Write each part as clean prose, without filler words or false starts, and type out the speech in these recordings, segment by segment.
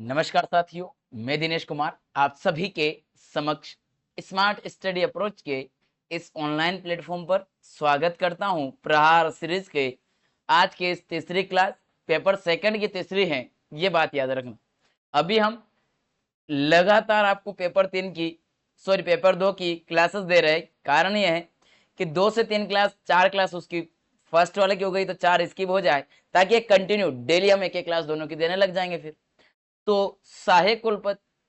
नमस्कार साथियों, मैं दिनेश कुमार आप सभी के समक्ष स्मार्ट स्टडी अप्रोच के इस ऑनलाइन प्लेटफॉर्म पर स्वागत करता हूं। प्रहार सीरीज के आज के इस तीसरी क्लास पेपर सेकंड की तीसरी है, ये बात याद रखना। अभी हम लगातार आपको पेपर दो की क्लासेस दे रहे हैं। कारण यह है कि 2 से 3 क्लास 4 क्लास उसकी फर्स्ट वाले की हो गई तो 4 इसकी भी हो जाए, ताकि एक कंटिन्यू डेली हम एक क्लास दोनों की देने लग जाएंगे। फिर तो सहायक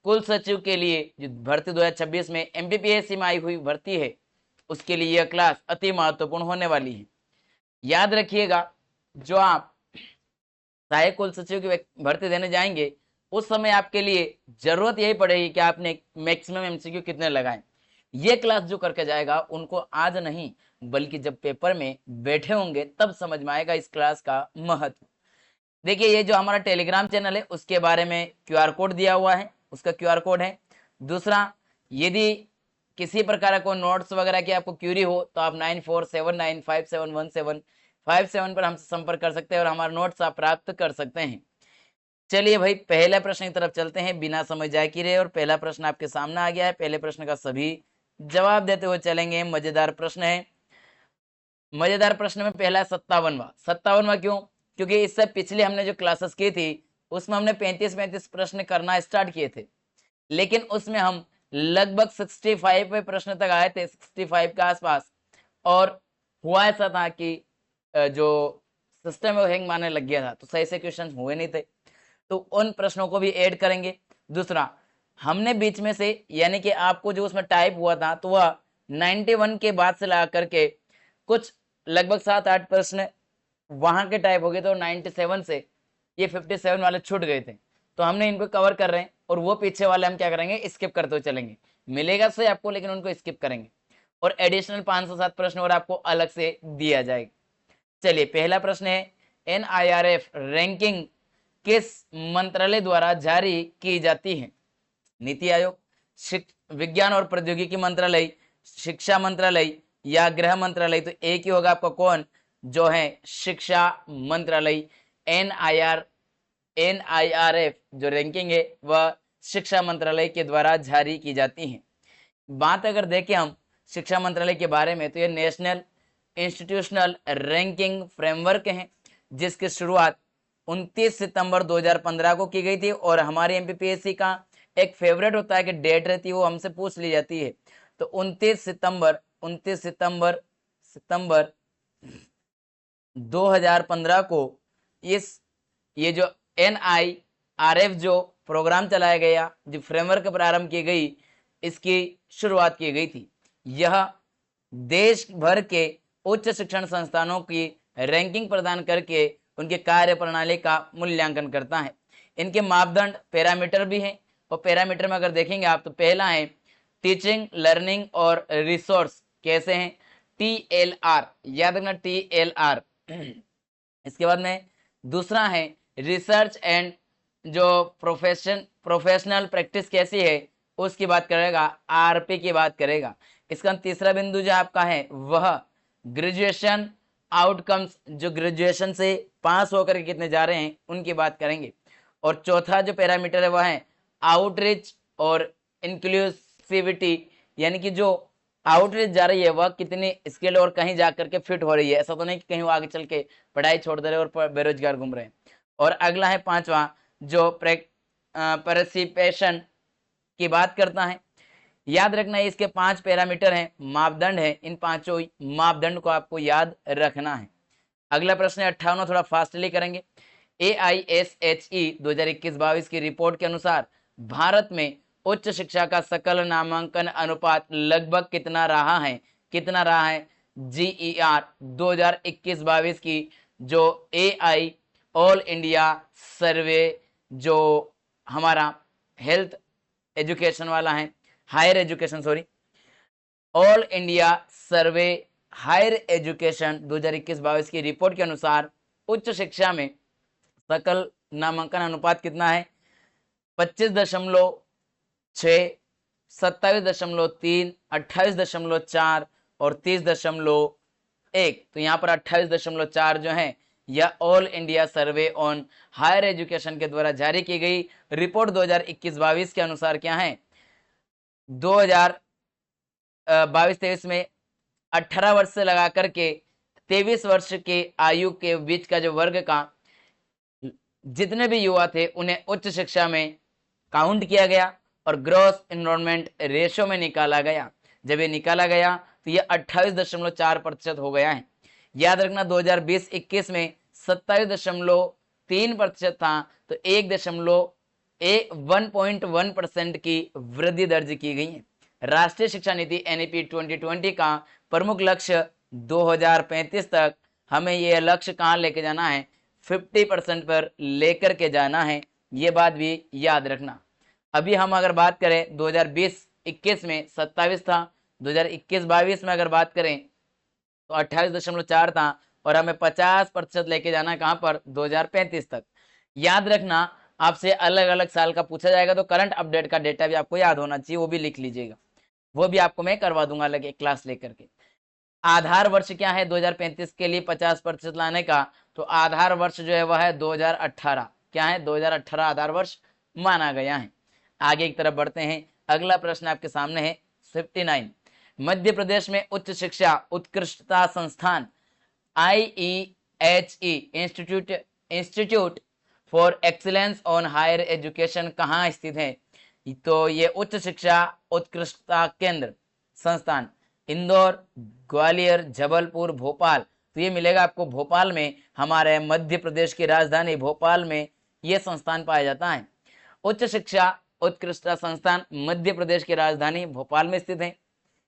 कुल सचिव के लिए जो भर्ती 2026 में एमपीपीएससी में आई हुई भर्ती है, उसके लिए यह क्लास अति महत्वपूर्ण होने वाली है। याद रखिएगा, जो आप सहायक कुल सचिव की भर्ती देने जाएंगे उस समय आपके लिए जरूरत यही पड़ेगी कि आपने मैक्सिमम एमसीक्यू कितने लगाए। ये क्लास जो करके जाएगा उनको आज नहीं बल्कि जब पेपर में बैठे होंगे तब समझ में आएगा इस क्लास का महत्व। देखिए, ये जो हमारा टेलीग्राम चैनल है उसके बारे में क्यूआर कोड दिया हुआ है, उसका क्यूआर कोड है। दूसरा, यदि किसी प्रकार का नोट्स वगैरह की आपको क्यूरी हो तो आप 9479571757 पर हमसे संपर्क कर सकते हैं और हमारे नोट्स आप प्राप्त कर सकते हैं। चलिए भाई, पहले प्रश्न की तरफ चलते हैं बिना समय जाए की रहे। और पहला प्रश्न आपके सामने आ गया है। पहले प्रश्न का सभी जवाब देते हुए चलेंगे। मजेदार प्रश्न है। मजेदार प्रश्न में पहला 57वां क्यों? क्योंकि इससे पिछले हमने जो क्लासेस की थी उसमें हमने 35 प्रश्न करना स्टार्ट किए थे, लेकिन उसमें हम लगभग 65 प्रश्न तक आए थे, 65 के आसपास। और हुआ ऐसा था कि जो सिस्टम है वो हैंग मारने लग गया था, तो सही से क्वेश्चन हुए नहीं थे, तो उन प्रश्नों को भी ऐड करेंगे। दूसरा, हमने बीच में से यानी कि आपको जो उसमें टाइप हुआ था तो वह 91 के बाद से ला करके कुछ लगभग 7-8 प्रश्न वहां के टाइप हो गए थे और 97 से ये 57 वाले छूट गए थे, तो हमने इनको कवर कर रहे हैं। और वो पीछे वाले हम क्या करेंगे, स्किप करते हुए चलेंगे। मिलेगा सही आपको, लेकिन उनको स्किप करेंगे और एडिशनल 507 प्रश्न और आपको अलग से दिया जाएगा। चलिए, पहला प्रश्न है, एनआईआरएफ रैंकिंग किस मंत्रालय द्वारा जारी की जाती है? नीति आयोग, विज्ञान और प्रौद्योगिकी मंत्रालय, शिक्षा मंत्रालय या गृह मंत्रालय? तो एक ही होगा आपका कौन, जो है शिक्षा मंत्रालय। एनआईआरएफ जो रैंकिंग है वह शिक्षा मंत्रालय के द्वारा जारी की जाती है। बात अगर देखें हम शिक्षा मंत्रालय के बारे में, तो ये नेशनल इंस्टीट्यूशनल रैंकिंग फ्रेमवर्क है, जिसकी शुरुआत 29 सितंबर 2015 को की गई थी। और हमारे एमपीपीएससी का एक फेवरेट होता है कि डेट रहती है वो हमसे पूछ ली जाती है, तो 29 सितंबर 2015 को ये जो एनआईआरएफ जो प्रोग्राम चलाया गया, जो फ्रेमवर्क प्रारंभ की गई, इसकी शुरुआत की गई थी। यह देश भर के उच्च शिक्षण संस्थानों की रैंकिंग प्रदान करके उनके कार्य प्रणाली का मूल्यांकन करता है। इनके मापदंड पैरामीटर भी हैं, और पैरामीटर में अगर देखेंगे आप तो पहला है टीचिंग लर्निंग और रिसोर्स कैसे हैं, TLR, याद रखना TLR। इसके बाद में दूसरा है रिसर्च एंड जो प्रोफेशनल प्रैक्टिस कैसी है उसकी बात करेगा, RP की बात करेगा। इसका तीसरा बिंदु जो आपका है वह ग्रेजुएशन आउटकम्स, जो ग्रेजुएशन से पास होकर के कितने जा रहे हैं उनकी बात करेंगे। और चौथा जो पैरामीटर है वह है आउटरीच और इंक्लूसिविटी, यानी कि जो आउटरीच जा रही है वह कितनी स्किल और कहीं जाकर के फिट हो रही है। ऐसा तो नहीं कि कहीं वो आगे चल के पढ़ाई छोड़ दे रहे और बेरोजगार घूम रहे हैं। और अगला है पांचवा, जो पार्टिसिपेशन की बात करता है। याद रखना है इसके 5 पैरामीटर हैं, मापदंड है, इन पांचों मापदंड को आपको याद रखना है। अगला प्रश्न है 58, थोड़ा फास्टली करेंगे। AISHE 2021-22 की रिपोर्ट के अनुसार भारत में उच्च शिक्षा का सकल नामांकन अनुपात लगभग कितना रहा है? GER 2021-22 की जो AI ऑल इंडिया सर्वे जो हमारा हेल्थ एजुकेशन वाला है, higher education all India survey higher education 2021-22 की रिपोर्ट के अनुसार उच्च शिक्षा में सकल नामांकन अनुपात कितना है? 25.6, 27.3, 28.4 और 30.1। तो यहाँ पर 28.4 जो है या all India survey on higher education के द्वारा जारी की गई रिपोर्ट 2021-22 के अनुसार क्या है, 2022-23 में 18 वर्ष से लगा करके 23 वर्ष के आयु के बीच का जो वर्ग का जितने भी युवा थे उन्हें उच्च शिक्षा में काउंट किया गया और ग्रॉस एनरोलमेंट रेशियो में निकाला गया। जब ये निकाला गया तो ये 28.4% हो गया है। याद रखना 2020-21 में 27.3% था, तो 1.1% की वृद्धि दर्ज की गई है। राष्ट्रीय शिक्षा नीति NEP 2020 का प्रमुख लक्ष्य 2035 तक हमें यह लक्ष्य कहाँ लेके जाना है, 50% पर लेकर के जाना है। ये बात भी याद रखना। अभी हम अगर बात करें 2020-21 में 27 था, 2021-22 में अगर बात करें तो 28.4 था और हमें 50% लेके जाना है कहाँ पर, 2035 तक। याद रखना आपसे अलग अलग साल का पूछा जाएगा तो करंट अपडेट का डेटा भी आपको याद होना चाहिए, वो भी लिख लीजिएगा, वो भी आपको मैं करवा दूंगा अलग एक क्लास लेकर के। आधार वर्ष क्या है 2035 के लिए 50% लाने का, तो आधार वर्ष जो है वह है 2018। क्या है, 2018 आधार वर्ष माना गया है। आगे की तरफ बढ़ते हैं। अगला प्रश्न आपके सामने है 59। मध्य प्रदेश में उच्च शिक्षा उत्कृष्टता संस्थान IEHE institute for excellence on higher education कहाँ स्थित है, तो ये उच्च शिक्षा उत्कृष्टता केंद्र संस्थान इंदौर, ग्वालियर, जबलपुर, भोपाल, तो ये मिलेगा आपको भोपाल में। हमारे मध्य प्रदेश की राजधानी भोपाल में ये संस्थान पाया जाता है। उच्च शिक्षा उत्कृष्टता संस्थान मध्य प्रदेश की राजधानी भोपाल में स्थित है।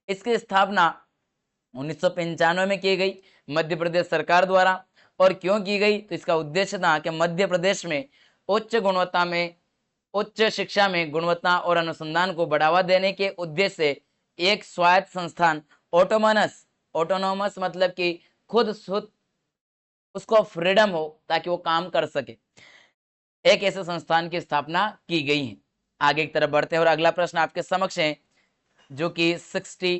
इसकी स्थापना 1995 में की गई मध्य प्रदेश सरकार द्वारा। और क्यों की गई, तो इसका उद्देश्य था कि मध्य प्रदेश में उच्च शिक्षा में गुणवत्ता और अनुसंधान को बढ़ावा देने के उद्देश्य से एक स्वायत्त संस्थान ऑटोनोमस मतलब कि खुद उसको फ्रीडम हो ताकि वो काम कर सके, एक ऐसे संस्थान की स्थापना की गई है। आगे की तरफ बढ़ते हैं और अगला प्रश्न आपके समक्ष है जो कि 60।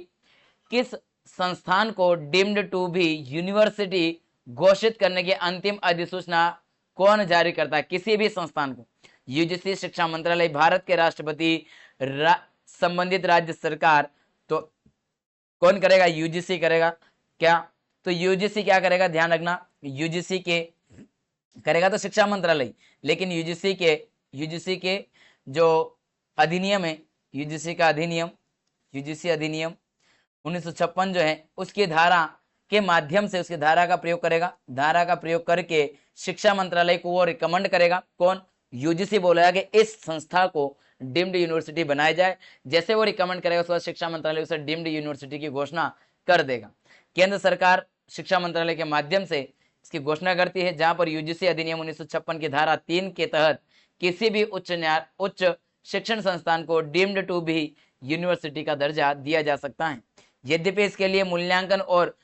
किस संस्थान को डीम्ड टू बी यूनिवर्सिटी घोषित करने की अंतिम अधिसूचना कौन जारी करता है, किसी भी संस्थान को? UGC, शिक्षा मंत्रालय, भारत के राष्ट्रपति, संबंधित राज्य सरकार। तो कौन करेगा, UGC करेगा क्या? तो UGC क्या करेगा, ध्यान रखना, UGC के करेगा तो शिक्षा मंत्रालय, लेकिन UGC के जो अधिनियम है, UGC का अधिनियम, UGC अधिनियम 1956 जो है उसकी धारा के माध्यम से उसकी धारा का प्रयोग करेगा। धारा का प्रयोग करके शिक्षा मंत्रालय को वो रिकमेंड करेगा। कौन, UGC बोलेगा कि इस संस्था को डीम्ड यूनिवर्सिटी बनाया जाए। जैसे वो रिकमेंड करेगा उसके बाद शिक्षा मंत्रालय उसे डीम्ड यूनिवर्सिटी की घोषणा कर देगा। केंद्र सरकार शिक्षा मंत्रालय के माध्यम से इसकी घोषणा करती है, जहां पर UGC अधिनियम 1956 की धारा 3 के तहत किसी भी उच्च शिक्षण संस्थान को डीम्ड टू बी यूनिवर्सिटी का दर्जा दिया जा सकता है। यद्यपि इसके लिए मूल्यांकन और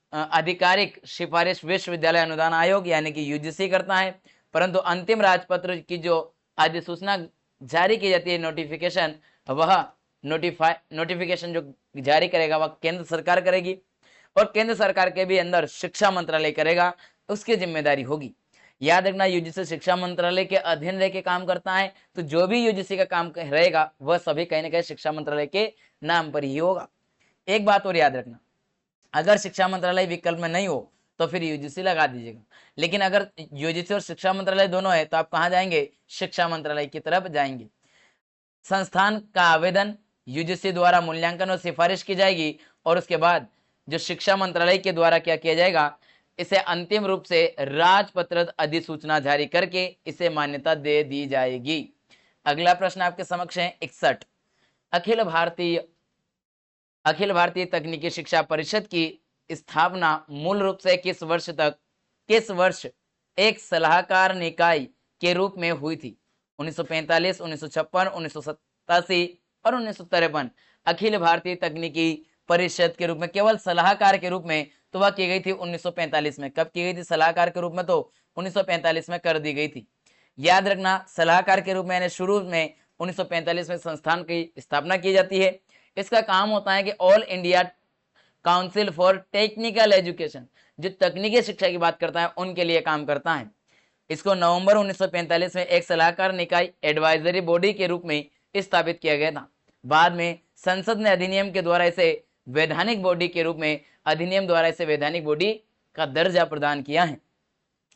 आधिकारिक सिफारिश विश्वविद्यालय अनुदान आयोग यानी कि UGC करता है, परंतु अंतिम राजपत्र की जो अधिसूचना जारी की जाती है, नोटिफिकेशन, वह नोटिफिकेशन जो जारी करेगा वह केंद्र सरकार करेगी और केंद्र सरकार के भी अंदर शिक्षा मंत्रालय करेगा, उसकी जिम्मेदारी होगी। याद रखना UGC शिक्षा मंत्रालय के अधीन रह के काम करता है, तो जो भी UGC का काम रहेगा वह सभी कहीं ना कहीं शिक्षा मंत्रालय के नाम पर ही होगा। एक बात और याद रखना, अगर शिक्षा मंत्रालय विकल्प में नहीं हो तो फिर UGC लगा दीजिएगा, लेकिन अगर UGC और शिक्षा मंत्रालय दोनों है तो आप कहाँ जाएंगे, शिक्षा मंत्रालय की तरफ जाएंगे। संस्थान का आवेदन UGC द्वारा मूल्यांकन और सिफारिश की जाएगी और उसके बाद जो शिक्षा मंत्रालय के द्वारा क्या किया जाएगा, इसे अंतिम रूप से राजपत्र अधिसूचना जारी करके इसे मान्यता दे दी जाएगी। अगला प्रश्न आपके समक्ष है 61। अखिल भारतीय तकनीकी शिक्षा परिषद की स्थापना मूल रूप से किस वर्ष एक सलाहकार निकाय के रूप में हुई थी? 1945, 1956, 1987 और 1953। अखिल भारतीय तकनीकी परिषद के रूप में केवल सलाहकार के रूप में तो वह की गई थी 1945 में। कब की गई थी सलाहकार के रूप में? तो 1945 में कर दी गई थी। याद रखना, सलाहकार के रूप में यानी शुरू में 1945 में संस्थान की स्थापना की जाती है। इसका काम होता है कि all India council for technical education, जो तकनीकी शिक्षा की बात करता है उनके लिए काम करता है। इसको नवंबर 1945 में एक सलाहकार निकाय एडवाइजरी बॉडी के रूप में स्थापित किया गया था। बाद में संसद ने अधिनियम के द्वारा इसे वैधानिक बॉडी के रूप में अधिनियम द्वारा इसे वैधानिक बॉडी का दर्जा प्रदान किया है।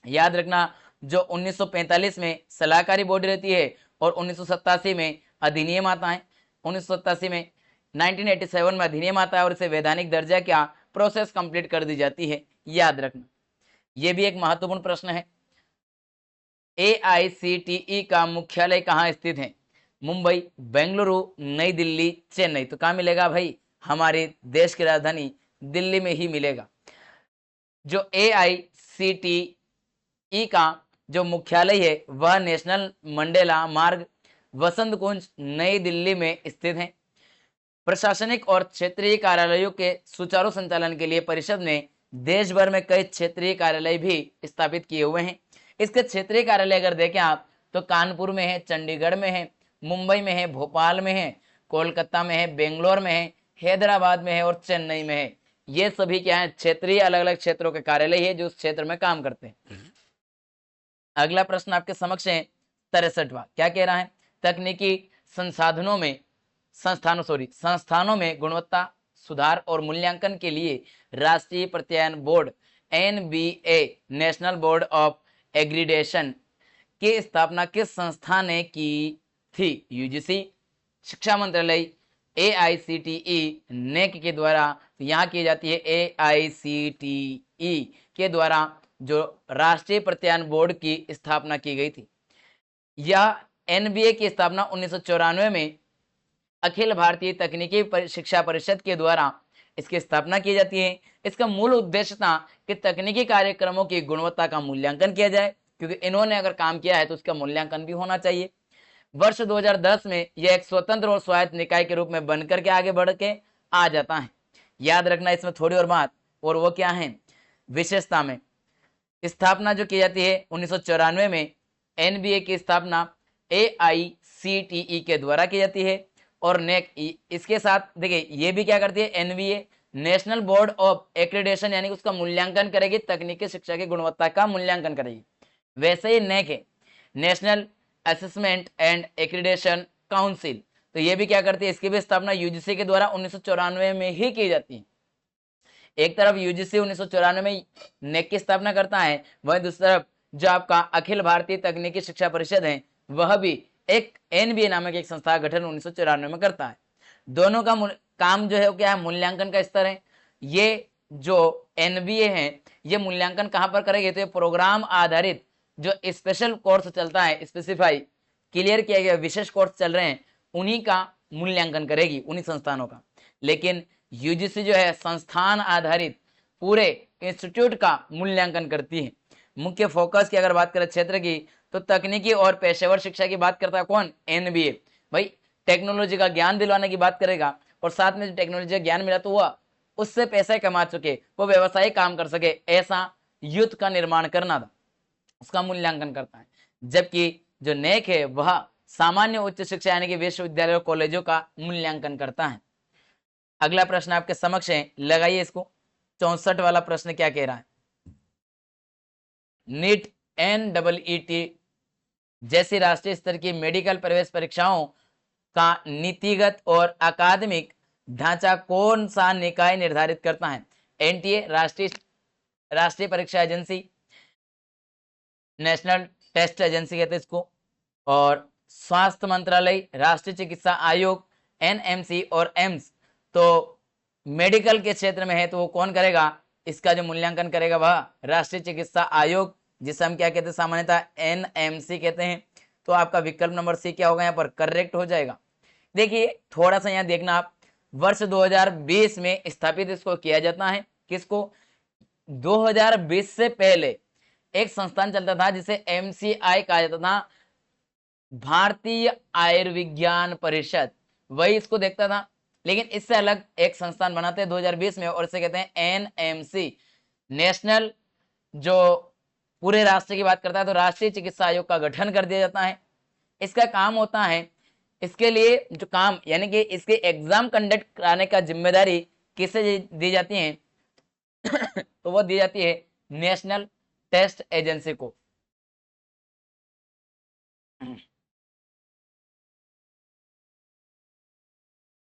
याद रखना, जो 1945 में सलाहकारी बॉडी रहती है और 1987 में अधिनियम आता है। 1987 में 1987 में अधिनियम आता है और इसे वैधानिक दर्जा क्या प्रोसेस कंप्लीट कर दी जाती है। याद रखना, यह भी एक महत्वपूर्ण प्रश्न है। AICTE का मुख्यालय कहाँ स्थित है? मुंबई, बेंगलुरु, नई दिल्ली, चेन्नई। तो कहाँ मिलेगा भाई? हमारे देश की राजधानी दिल्ली में ही मिलेगा। जो AICTE का जो मुख्यालय है वह नेशनल मंडेला मार्ग, वसंत कुंज, नई दिल्ली में स्थित है। प्रशासनिक और क्षेत्रीय कार्यालयों के सुचारू संचालन के लिए परिषद ने देश भर में कई क्षेत्रीय कार्यालय भी स्थापित किए हुए हैं। इसके क्षेत्रीय कार्यालय अगर देखें आप तो कानपुर में है, चंडीगढ़ में है, मुंबई में है, भोपाल में है, कोलकाता में है, बेंगलोर में है, हैदराबाद में है और चेन्नई में है। ये सभी क्या है? क्षेत्रीय अलग अलग क्षेत्रों के कार्यालय है जो उस क्षेत्र में काम करते हैं। अगला प्रश्न आपके समक्ष है 63वां। क्या कह रहा है? तकनीकी संस्थानों में गुणवत्ता सुधार और मूल्यांकन के लिए राष्ट्रीय प्रत्यायन board NBA national board of accreditation की स्थापना किस संस्था ने की थी? UGC, शिक्षा मंत्रालय, AICTE, NEC के द्वारा यहाँ की जाती है। AICTE के द्वारा जो राष्ट्रीय प्रत्यायन बोर्ड की स्थापना की गई थी। यह NBA की स्थापना 1994 में अखिल भारतीय तकनीकी शिक्षा परिषद के द्वारा इसकी स्थापना की जाती है। इसका मूल उद्देश्य था कि तकनीकी कार्यक्रमों की गुणवत्ता का मूल्यांकन किया जाए, क्योंकि इन्होंने अगर काम किया है तो उसका मूल्यांकन भी होना चाहिए। वर्ष 2010 में यह एक स्वतंत्र और स्वायत्त निकाय के रूप में बनकर के आगे बढ़ के आ जाता है। याद रखना इसमें थोड़ी और बात, और वो क्या है? विशेषता में स्थापना जो की जाती है 1994 में NBA की स्थापना AICTE के द्वारा की जाती है और NEC इसके साथ देखिए ये भी क्या करती है? NBA national board of accreditation, यानी उसका मूल्यांकन करेगी, तकनीकी शिक्षा की गुणवत्ता का मूल्यांकन करेगी। वैसे ही NEC है, national assessment and accreditation council, तो ये भी क्या करती है? इसकी भी स्थापना UGC के द्वारा 1994 में ही की जाती है। एक तरफ UGC 1994 में NEC की स्थापना करता है, वहीं दूसरी तरफ जो आपका अखिल भारतीय तकनीकी शिक्षा परिषद है वह भी एक NBA नामक एक संस्था का गठन 1994 में करता है। दोनों का काम जो है वो क्या है? मूल्यांकन का स्तर है। ये जो NBA है ये मूल्यांकन कहाँ पर करेगी? तो ये प्रोग्राम आधारित जो स्पेशल कोर्स चलता है, स्पेसिफाई क्लियर किया गया विशेष कोर्स चल रहे हैं, उन्हीं का मूल्यांकन करेगी, उन्हीं संस्थानों का। लेकिन UGC जो है संस्थान आधारित पूरे इंस्टीट्यूट का मूल्यांकन करती है। मुख्य फोकस की अगर बात करें क्षेत्र की तो तकनीकी और पेशेवर शिक्षा की बात करता है कौन? NBA। भाई टेक्नोलॉजी का ज्ञान दिलवाने की बात करेगा और साथ में जो टेक्नोलॉजी का ज्ञान मिला तो वह उससे पैसे कमा चुके, वो व्यवसायिक काम कर सके, ऐसा युद्ध का निर्माण करना था, उसका मूल्यांकन करता है। जबकि जो NEC है वह सामान्य उच्च शिक्षा यानी कि विश्वविद्यालय और कॉलेजों का मूल्यांकन करता है। अगला प्रश्न आपके समक्ष है, लगाइए इसको। 64 वाला प्रश्न क्या कह रहा है? NEET NEET जैसी राष्ट्रीय स्तर की मेडिकल प्रवेश परीक्षाओं का नीतिगत और अकादमिक ढांचा कौन सा निकाय निर्धारित करता है? NTA राष्ट्रीय परीक्षा एजेंसी, नेशनल टेस्ट एजेंसी कहते हैं इसको, और स्वास्थ्य मंत्रालय, राष्ट्रीय चिकित्सा आयोग, NMC और एम्स। तो मेडिकल के क्षेत्र में है तो वो कौन करेगा? इसका जो मूल्यांकन करेगा वह राष्ट्रीय चिकित्सा आयोग, जिसे हम क्या कहते हैं? सामान्यतः NMC कहते हैं। तो आपका विकल्प नंबर C क्या होगा? यहाँ पर करेक्ट हो जाएगा। देखिए थोड़ा सा यहाँ देखना आप, वर्ष 2020 में स्थापित इसको किया जाता है। किसको? 2020 से पहले एक संस्थान चलता था जिसे MCI कहा जाता था, भारतीय आयुर्विज्ञान परिषद, वही इसको देखता था। लेकिन इससे अलग एक संस्थान बनाते हैं 2020 में और इसे कहते हैं NMC, नेशनल, जो पूरे राष्ट्र की बात करता है। तो राष्ट्रीय चिकित्सा आयोग का गठन कर दिया जाता है। इसका काम होता है, इसके लिए जो काम यानी कि इसके एग्जाम कंडक्ट कराने का जिम्मेदारी किसे दी जाती हैं? तो वो दी जाती है नेशनल टेस्ट एजेंसी को।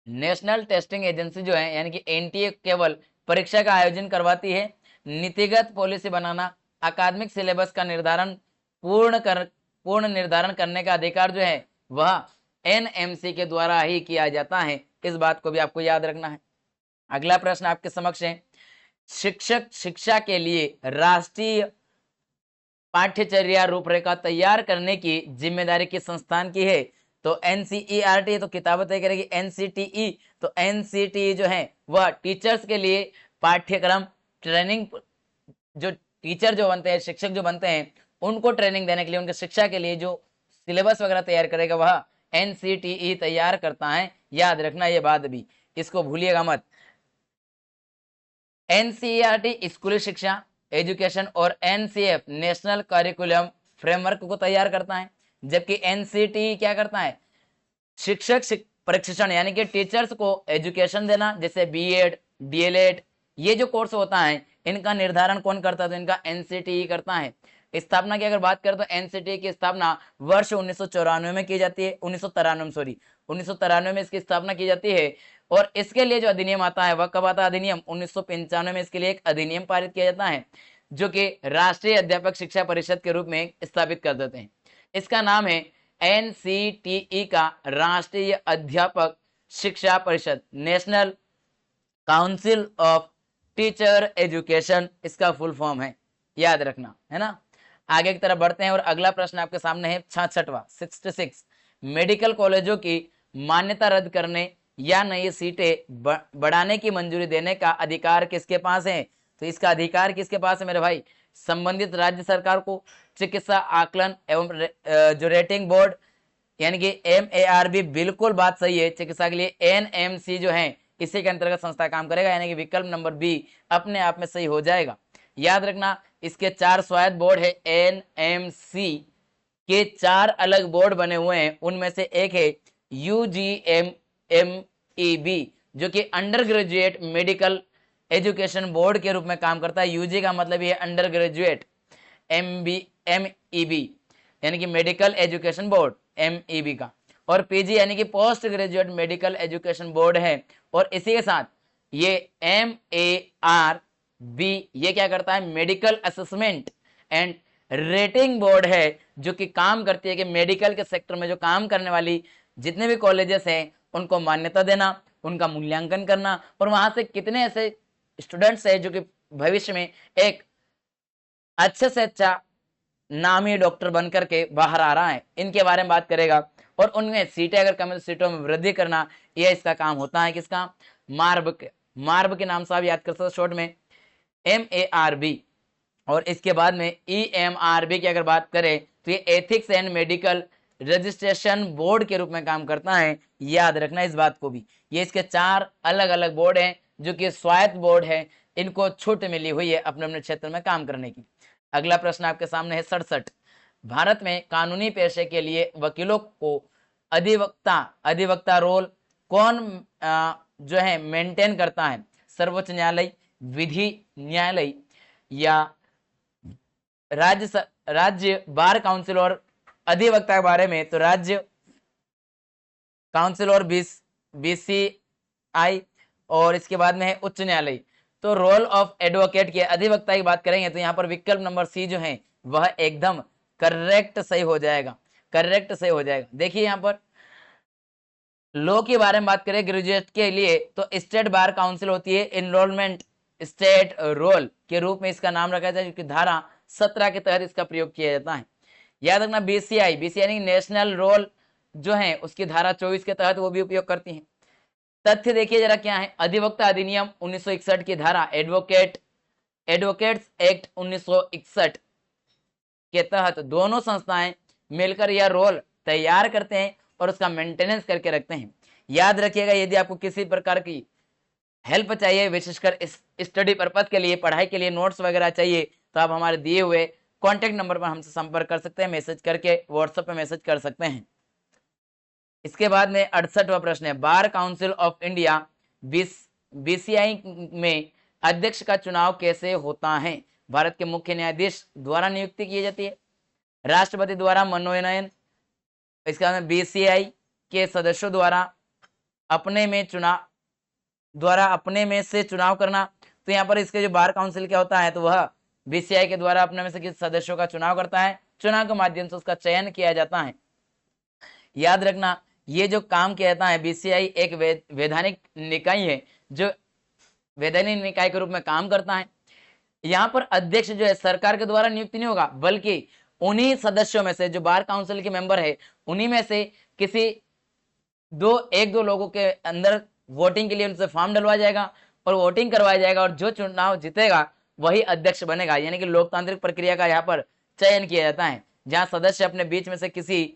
नेशनल टेस्टिंग एजेंसी जो है यानी कि एनटीए केवल परीक्षा का आयोजन करवाती है। नीतिगत पॉलिसी बनाना, अकादमिक सिलेबस का निर्धारण, पूर्ण निर्धारण करने का अधिकार जो है वह एनएमसी के द्वारा ही किया जाता है। इस बात को भी आपको याद रखना है। अगला प्रश्न आपके समक्ष है, शिक्षक शिक्षा के लिए राष्ट्रीय पाठ्यचर्या रूपरेखा तैयार करने की जिम्मेदारी किस संस्थान की है? तो एनसीईआरटी तो किताबें तय करेगी। एनसीटीई तो एनसीटीई जो है वह टीचर्स के लिए पाठ्यक्रम ट्रेनिंग, जो टीचर जो बनते हैं, शिक्षक जो बनते हैं, उनको ट्रेनिंग देने के लिए, उनके शिक्षा के लिए जो सिलेबस वगैरह तैयार करेगा वह एनसीटीई तैयार करता है। याद रखना ये बात भी, इसको भूलिएगा मत। एनसीईआरटी स्कूली शिक्षा एजुकेशन और एनसीएफ नेशनल करिकुलम फ्रेमवर्क को तैयार करता है, जबकि एनसीटी क्या करता है? शिक्षक प्रशिक्षण यानी कि टीचर्स को एजुकेशन देना, जैसे बीएड, डीएलएड, ये जो कोर्स होता है इनका निर्धारण कौन करता है? तो इनका एनसीटी करता है। स्थापना की अगर बात करें तो एनसीटी की स्थापना वर्ष 1994 में की जाती है। 1993 में इसकी स्थापना की जाती है। और इसके लिए जो अधिनियम आता है वह कब आता है? अधिनियम 1995 में इसके लिए एक अधिनियम पारित किया जाता है, जो कि राष्ट्रीय अध्यापक शिक्षा परिषद के रूप में स्थापित कर देते हैं। इसका नाम है एनसीटीई का राष्ट्रीय अध्यापक शिक्षा परिषद, national council of teacher education इसका फुल फॉर्म है, याद रखना है ना। आगे की तरफ बढ़ते हैं और अगला प्रश्न आपके सामने है 66वां 66। मेडिकल कॉलेजों की मान्यता रद्द करने या नई सीटें बढ़ाने की मंजूरी देने का अधिकार किसके पास है? तो इसका अधिकार किसके पास है मेरे भाई? संबंधित राज्य सरकार को। चिकित्सा आकलन एवं जो रेटिंग बोर्ड यानी कि MARB, बिल्कुल बात सही है। चिकित्सा के लिए NMC जो है इसी के अंतर्गत संस्था काम करेगा, यानी कि विकल्प नंबर बी अपने आप में सही हो जाएगा। याद रखना इसके 4 स्वायत्त बोर्ड है। NMC के 4 अलग बोर्ड बने हुए हैं, उनमें से एक है UGMMEB जो कि under graduate medical education board के रूप में काम करता है। यूजी का मतलब ये अंडर ग्रेजुएट, MEB यानी कि मेडिकल एजुकेशन बोर्ड MEB का, और पीजी यानी कि post graduate medical education board है। और इसी के साथ ये MARB ये क्या करता है? Medical assessment and rating board है, जो कि काम करती है कि मेडिकल के सेक्टर में जो काम करने वाली जितने भी कॉलेजेस हैं उनको मान्यता देना, उनका मूल्यांकन करना, और वहां से कितने ऐसे स्टूडेंट्स हैं जो कि भविष्य में एक अच्छे से अच्छा नामी डॉक्टर बनकर के बाहर आ रहा है, इनके बारे में बात करेगा। और उनमें सीटें अगर कम है तो सीटों में वृद्धि करना, यह इसका काम होता है। किसका? मार्ब के नाम से आप याद कर सकते हो शॉर्ट में, MARB। और इसके बाद में EMRB की अगर बात करें तो ये ethics and medical registration board के रूप में काम करता है। याद रखना इस बात को भी। ये इसके 4 अलग अलग बोर्ड हैं जो कि स्वायत्त बोर्ड है, इनको छूट मिली हुई है अपने अपने क्षेत्र में काम करने की। अगला प्रश्न आपके सामने है 67। भारत में कानूनी पेशे के लिए वकीलों को अधिवक्ता रोल कौन जो है मेंटेन करता है? सर्वोच्च न्यायालय, विधि न्यायालय, या राज्य बार काउंसिल? और अधिवक्ता के बारे में तो राज्य काउंसिल और BCI, और इसके बाद में है उच्च न्यायालय। तो रोल ऑफ एडवोकेट की अधिवक्ता की बात करेंगे तो यहाँ पर विकल्प नंबर सी जो है वह एकदम करेक्ट सही हो जाएगा, करेक्ट सही हो जाएगा। देखिए यहाँ पर लॉ के बारे में बात करें ग्रेजुएट के लिए तो स्टेट बार काउंसिल होती है, एनरोलमेंट स्टेट रोल के रूप में इसका नाम रखा जाता है, क्योंकि धारा 17 के तहत इसका प्रयोग किया जाता है। याद रखना BCI यानी नेशनल रोल जो है उसकी धारा 24 के तहत वो भी उपयोग करती है। तथ्य देखिए जरा क्या है। अधिवक्ता अधिनियम 1961 की धारा एडवोकेट्स एक्ट 1961 के तहत दोनों संस्थाएं मिलकर यह रोल तैयार करते हैं और उसका मेंटेनेंस करके रखते हैं। याद रखिएगा यदि आपको किसी प्रकार की हेल्प चाहिए, विशेषकर स्टडी पर्पज के लिए, पढ़ाई के लिए नोट्स वगैरह चाहिए, तो आप हमारे दिए हुए कॉन्टेक्ट नंबर पर हमसे संपर्क कर सकते हैं, मैसेज करके व्हाट्सएप पे मैसेज कर सकते हैं। इसके बाद में 68वां प्रश्न है, bar council of India BCI में अध्यक्ष का चुनाव कैसे होता है? भारत के मुख्य न्यायाधीश द्वारा नियुक्ति की जाती है, राष्ट्रपति द्वारा मनोनयन, इसका मतलब बीसीआई के सदस्यों द्वारा अपने में से चुनाव करना। तो यहाँ पर इसके जो बार काउंसिल क्या होता है, तो वह बीसीआई के द्वारा अपने में से किसी सदस्यों का चुनाव करता है, चुनाव के माध्यम से उसका चयन किया जाता है। याद रखना, ये जो काम किया जाता है, बीसीआई एक वैधानिक निकाय है जो वैधानिक निकाय के रूप में काम करता है। यहाँ पर अध्यक्ष जो है सरकार के द्वारा नियुक्त नहीं होगा, बल्कि उन्हीं सदस्यों में से जो बार काउंसिल के मेंबर है, उन्हीं में से किसी एक दो लोगों के अंदर वोटिंग के लिए उनसे फॉर्म डलवाया जाएगा और वोटिंग करवाया जाएगा, और जो चुनाव जीतेगा वही अध्यक्ष बनेगा। यानी कि लोकतांत्रिक प्रक्रिया का यहाँ पर चयन किया जाता है, जहां सदस्य अपने बीच में से किसी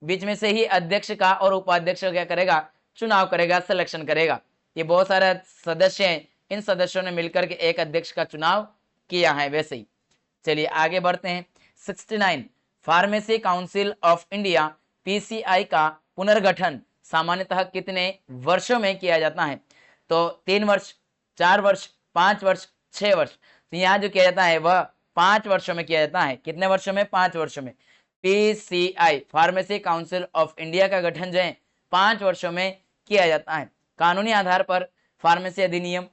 बीच में से ही अध्यक्ष का और उपाध्यक्ष का क्या करेगा, चुनाव करेगा, सिलेक्शन करेगा। ये बहुत सारे सदस्य हैं, इन सदस्यों ने मिलकर के एक अध्यक्ष का चुनाव किया है। वैसे ही चलिए आगे बढ़ते हैं। 69 pharmacy council of India PCI का पुनर्गठन सामान्यतः कितने वर्षों में किया जाता है? तो 3 वर्ष, 4 वर्ष, 5 वर्ष, 6 वर्ष। तो यहाँ जो किया जाता है वह 5 वर्षों में किया जाता है। कितने वर्षों में? 5 वर्षों में। PCI pharmacy council of India का गठन जो है 5 वर्षों में किया जाता है। कानूनी आधार पर फार्मेसी अधिनियम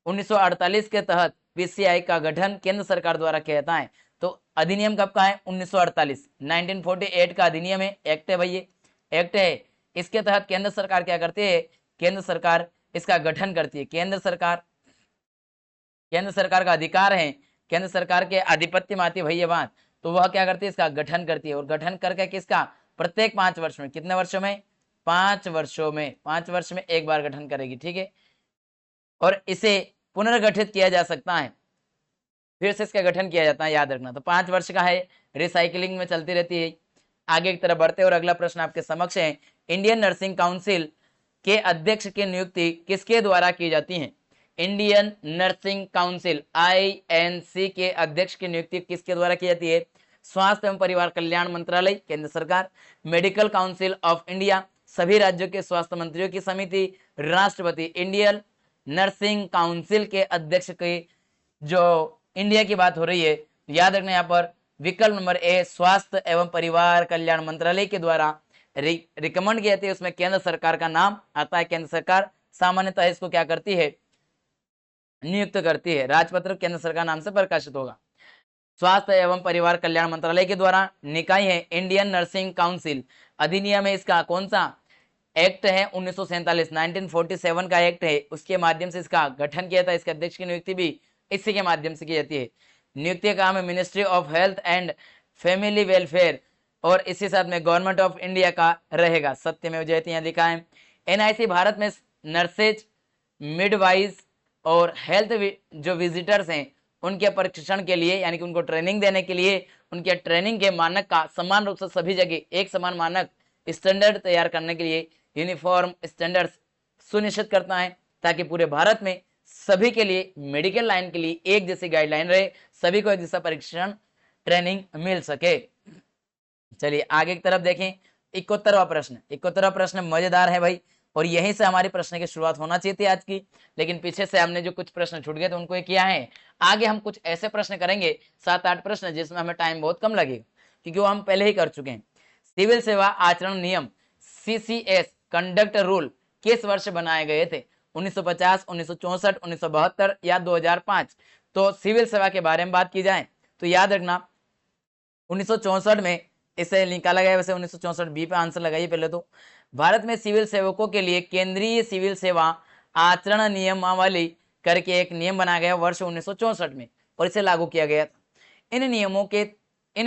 1948 के तहत पीसीआई का गठन केंद्र सरकार द्वारा किया जाता है। तो अधिनियम कब का है? 1948, 1948 का अधिनियम है, एक्ट है भाई, ये एक्ट है। इसके तहत केंद्र सरकार क्या करती है? केंद्र सरकार इसका गठन करती है। केंद्र सरकार का अधिकार है, केंद्र सरकार के आधिपत्य में आती है भाई ये बात। तो वह क्या करती है? इसका गठन करती है, और गठन करके किसका? प्रत्येक 5 वर्ष में। कितने वर्षों में? 5 वर्षों में। 5 वर्ष में एक बार गठन करेगी, ठीक है। और इसे पुनर्गठित किया जा सकता है, फिर से इसका गठन किया जाता है, याद रखना। तो 5 वर्ष का है, रिसाइकलिंग में चलती रहती है। आगे की तरफ बढ़ते हैं और अगला प्रश्न आपके समक्ष है। इंडियन नर्सिंग काउंसिल के अध्यक्ष की नियुक्ति किसके द्वारा की जाती है? इंडियन नर्सिंग काउंसिल INC के अध्यक्ष की नियुक्ति किसके द्वारा की जाती है? स्वास्थ्य एवं परिवार कल्याण मंत्रालय, केंद्र सरकार, मेडिकल काउंसिल ऑफ इंडिया, सभी राज्यों के स्वास्थ्य मंत्रियों की समिति, राष्ट्रपति। इंडियन नर्सिंग काउंसिल के अध्यक्ष की जो इंडिया की बात हो रही है, याद रखना यहाँ पर विकल्प नंबर ए स्वास्थ्य एवं परिवार कल्याण मंत्रालय के द्वारा रिकमेंड की जाती है। उसमें केंद्र सरकार का नाम आता है। केंद्र सरकार सामान्यतः इसको क्या करती है? नियुक्त करती है। राजपत्र केंद्र सरकार नाम से प्रकाशित होगा। स्वास्थ्य एवं परिवार कल्याण मंत्रालय के द्वारा निकाय है इंडियन नर्सिंग काउंसिल। अधिनियम है इसका कौन सा? एक्ट है 1947, 1947 का एक्ट है, उसके माध्यम से इसका गठन किया था। इसके अध्यक्ष की नियुक्ति भी इसी के माध्यम से की जाती है। नियुक्ति का काम है ministry of health and family welfare, और इसी साथ में गवर्नमेंट ऑफ इंडिया का रहेगा। सत्यमेव जयते यहाँ लिखा है। NIC भारत में नर्सेज, मिडवाइज और हेल्थ जो विजिटर्स हैं उनके प्रशिक्षण के लिए, यानी कि उनको ट्रेनिंग देने के लिए, उनके ट्रेनिंग के मानक का समान रूप से सभी जगह एक समान मानक स्टैंडर्ड तैयार करने के लिए यूनिफॉर्म स्टैंडर्ड्स सुनिश्चित करता है, ताकि पूरे भारत में सभी के लिए मेडिकल लाइन के लिए एक जैसी गाइडलाइन रहे, सभी को एक जैसा प्रशिक्षण ट्रेनिंग मिल सके। चलिए आगे की तरफ देखें। 71वां प्रश्न मजेदार है भाई, और यहीं से हमारी प्रश्न की शुरुआत होना चाहिए थी आज की, लेकिन पीछे से हमने जो कुछ प्रश्न छूट गए थे उनको किया है। आगे हम कुछ ऐसे प्रश्न करेंगे 7-8 प्रश्न जिसमें हमें टाइम बहुत कम लगेगा, क्योंकि वो हम पहले ही कर चुके हैं। सिविल सेवा आचरण नियम CCS कंडक्ट रूल किस वर्ष बनाए गए थे? 1950, 1964, 1972 या 2005? तो सिविल सेवा के बारे में बात की जाए तो याद रखना 1964 में इसे निकाला गया। वैसे 1964 बी पे आंसर लगाइए पहले तो। भारत में सिविल सेवकों के लिए केंद्रीय सिविल सेवा आचरण नियमावली करके एक नियम बनाया गया वर्ष 1964 में, और इसे लागू किया गया था। इन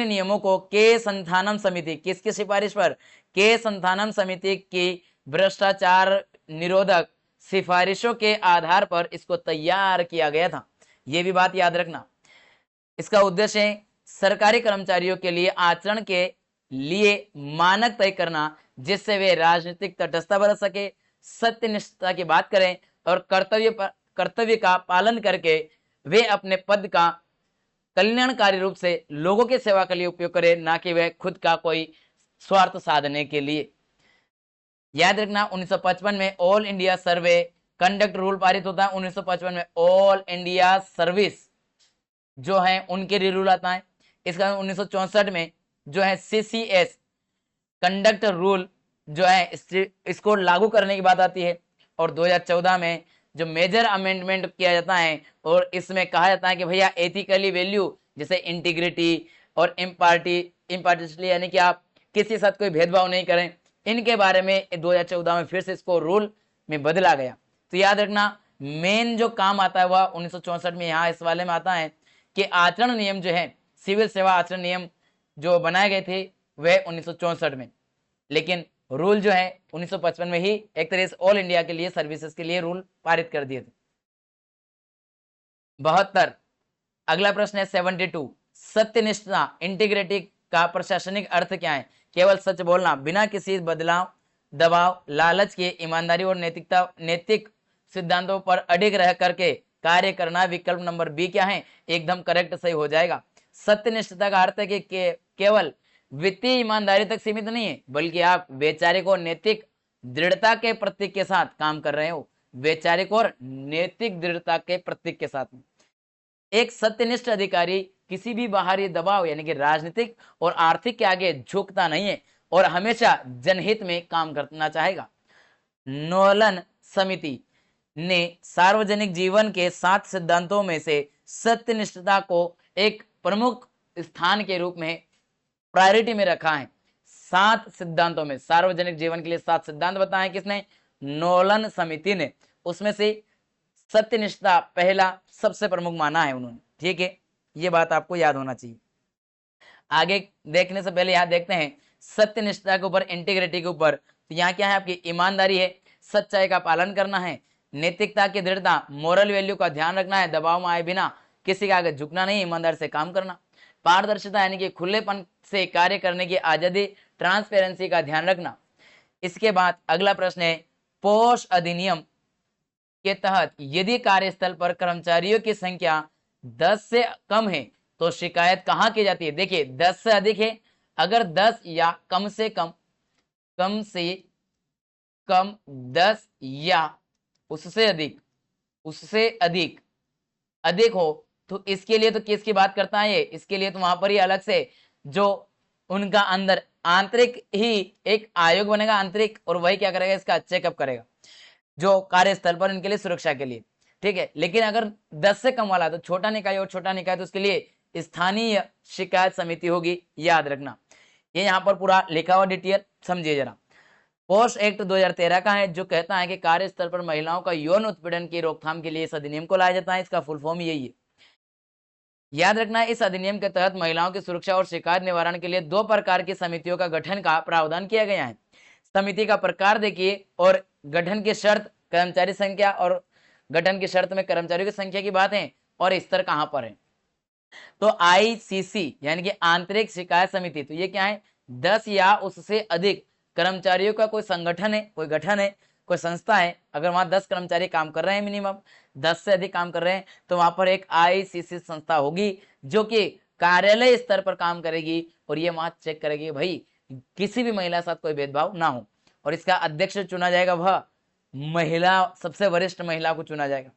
नियमों को के संथानम समिति, किसकी सिफारिश पर? के संथानम समिति की भ्रष्टाचार निरोधक सिफारिशों के आधार पर इसको तैयार किया गया था। यह भी बात याद रखना। इसका उद्देश्य है सरकारी कर्मचारियों के लिए आचरण के लिए मानक तय करना, जिससे वे राजनीतिक तटस्थता बरत सके, सत्यनिष्ठता की बात करें और कर्तव्य का पालन करके वे अपने पद का कल्याणकारी रूप से लोगों की सेवा के लिए उपयोग करें, ना कि वे खुद का कोई स्वार्थ साधने के लिए। याद रखना 1955 में all India survey conduct rule पारित होता है 1955 में। ऑल इंडिया सर्विस जो है उनके लिए रूल आता है। इसका 1964 में जो है CCS कंडक्ट रूल जो है इसको लागू करने की बात आती है। और 2014 में जो मेजर अमेंडमेंट किया जाता है और इसमें कहा जाता है कि भैया एथिकली वैल्यू जैसे इंटीग्रिटी और इम्पार्टियली यानी कि आप किसी के साथ कोई भेदभाव नहीं करें, इनके बारे में 2014 में फिर से इसको रूल में बदला गया। तो याद रखना मेन जो काम आता है वह 1964 में यहाँ इस वाले में आता है कि आचरण नियम जो है सिविल सेवा आचरण नियम जो बनाए गए थे वह 1964 में, लेकिन रूल जो है 1955 में ही एक तरह से ऑल इंडिया के लिए सर्विसेज के लिए रूल पारित कर दिए थे। 72 अगला प्रश्न है 72 सत्यनिष्ठा इंटीग्रिटी का प्रशासनिक अर्थ क्या है? केवल सच बोलना बिना किसी बदलाव दबाव लालच के, ईमानदारी और नैतिक सिद्धांतों पर अडिग रह करके कार्य करना। विकल्प नंबर बी क्या है? एकदम करेक्ट सही हो जाएगा। सत्यनिष्ठता का अर्थ है कि केवल वित्तीय ईमानदारी तक सीमित नहीं है, बल्कि आप वैचारिक और नैतिक दृढ़ता के प्रतीक के साथ काम कर रहे हो। वैचारिक और नैतिक दृढ़ता के प्रतीक के साथ एक सत्यनिष्ठ अधिकारी किसी भी बाहरी दबाव यानी कि राजनीतिक और आर्थिक के आगे झुकता नहीं है और हमेशा जनहित में काम करना चाहेगा। नोलन समिति ने सार्वजनिक जीवन के 7 सिद्धांतों में से सत्यनिष्ठता को एक प्रमुख स्थान के रूप में प्रायोरिटी में रखा है। 7 सिद्धांतों में सार्वजनिक जीवन के लिए 7 सिद्धांत बताए किसने? नोलन समिति ने। उसमें से सत्यनिष्ठता पहला सबसे प्रमुख माना है उन्होंने। ठीक है, ये बात आपको याद होना चाहिए। आगे देखने से पहले यहाँ देखते हैं सत्यनिष्ठता के ऊपर, इंटीग्रिटी के ऊपर। तो यहाँ क्या है? आपकी ईमानदारी है, सच्चाई का पालन करना है, नैतिकता की दृढ़ता, मोरल वैल्यू का ध्यान रखना है, दबाव में आए बिना किसी के आगे झुकना नहीं, ईमानदार से काम करना, पारदर्शिता यानी कि खुलेपन से कार्य करने की आजादी, ट्रांसपेरेंसी का ध्यान रखना। इसके बाद अगला प्रश्न है पोष अधिनियम के तहत यदि कार्यस्थल पर कर्मचारियों की संख्या 10 से कम है तो शिकायत कहां की जाती है? देखिए 10 से अधिक है, अगर 10 या कम से कम 10 या उससे अधिक हो तो इसके लिए तो किसकी बात करता है ये? इसके लिए तो वहां पर ही अलग से जो उनका अंदर आंतरिक ही एक आयोग बनेगा आंतरिक, और वही क्या करेगा? इसका चेकअप करेगा जो कार्यस्थल पर इनके लिए सुरक्षा के लिए। ठीक है, लेकिन अगर 10 से कम वाला तो छोटा निकाय, और छोटा निकाय तो उसके लिए स्थानीय शिकायत समिति होगी, याद रखना। ये यहाँ पर पूरा लिखा हुआ डिटेल समझिए जरा। पोस्ट एक्ट 2013 का है जो कहता है कि कार्यस्थल पर महिलाओं का यौन उत्पीड़न की रोकथाम के लिए इस अधिनियम को लाया जाता है। इसका फुल फॉर्म यही है, याद रखना। इस अधिनियम के तहत महिलाओं की सुरक्षा और शिकायत निवारण के लिए 2 प्रकार की समितियों का गठन का प्रावधान किया गया है। समिति का प्रकार देखिए और गठन की शर्त, कर्मचारी संख्या, और गठन की शर्त में कर्मचारियों की संख्या की बात है और स्तर कहां पर है। तो ICC यानी कि आंतरिक शिकायत समिति, तो ये क्या है? 10 या उससे अधिक कर्मचारियों का कोई संगठन है, कोई गठन है, कोई संस्था है। अगर वहां 10 कर्मचारी काम कर रहे हैं, मिनिमम 10 से अधिक काम कर रहे हैं, तो वहां पर एक ICC संस्था होगी जो कि कार्यालय स्तर पर काम करेगी और ये वहां चेक करेगी भाई किसी भी महिला साथ कोई भेदभाव ना हो, और इसका अध्यक्ष चुना जाएगा वह महिला, सबसे वरिष्ठ महिला को चुना जाएगा।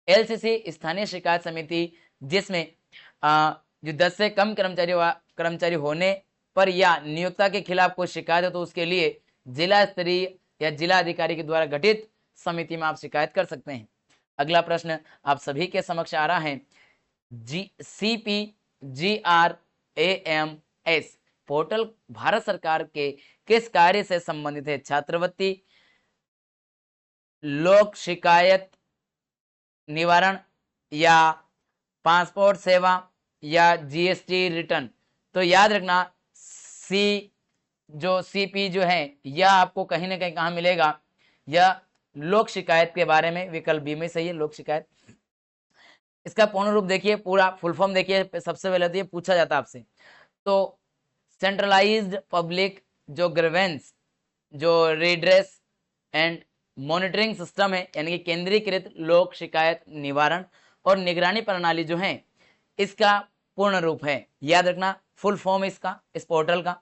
LCC स्थानीय शिकायत समिति, जिसमें जो 10 से कम कर्मचारी होने पर या नियोक्ता के खिलाफ कोई शिकायत है तो उसके लिए जिला स्तरीय या जिला अधिकारी के द्वारा गठित समिति में आप शिकायत कर सकते हैं। अगला प्रश्न आप सभी के समक्ष आ रहा है। CPGRAMS पोर्टल भारत सरकार के किस कार्य से संबंधित है? छात्रवृत्ति, लोक शिकायत निवारण, या पासपोर्ट सेवा, या GST रिटर्न। तो याद रखना CP जो है यह आपको कहीं ना कहीं कहाँ मिलेगा? यह लोक शिकायत के बारे में, विकल्प बी में सही है, लोक शिकायत। इसका पूर्ण रूप देखिए, पूरा फुल फॉर्म देखिए। सबसे पहले तो ये पूछा जाता है आपसे, तो सेंट्रलाइज्ड पब्लिक जो ग्रीवेंस जो रिड्रेस एंड मॉनिटरिंग सिस्टम है, यानी कि केंद्रीकृत लोक शिकायत निवारण और निगरानी प्रणाली जो है, इसका पूर्ण रूप है। याद रखना फुल फॉर्म इसका, इस पोर्टल का।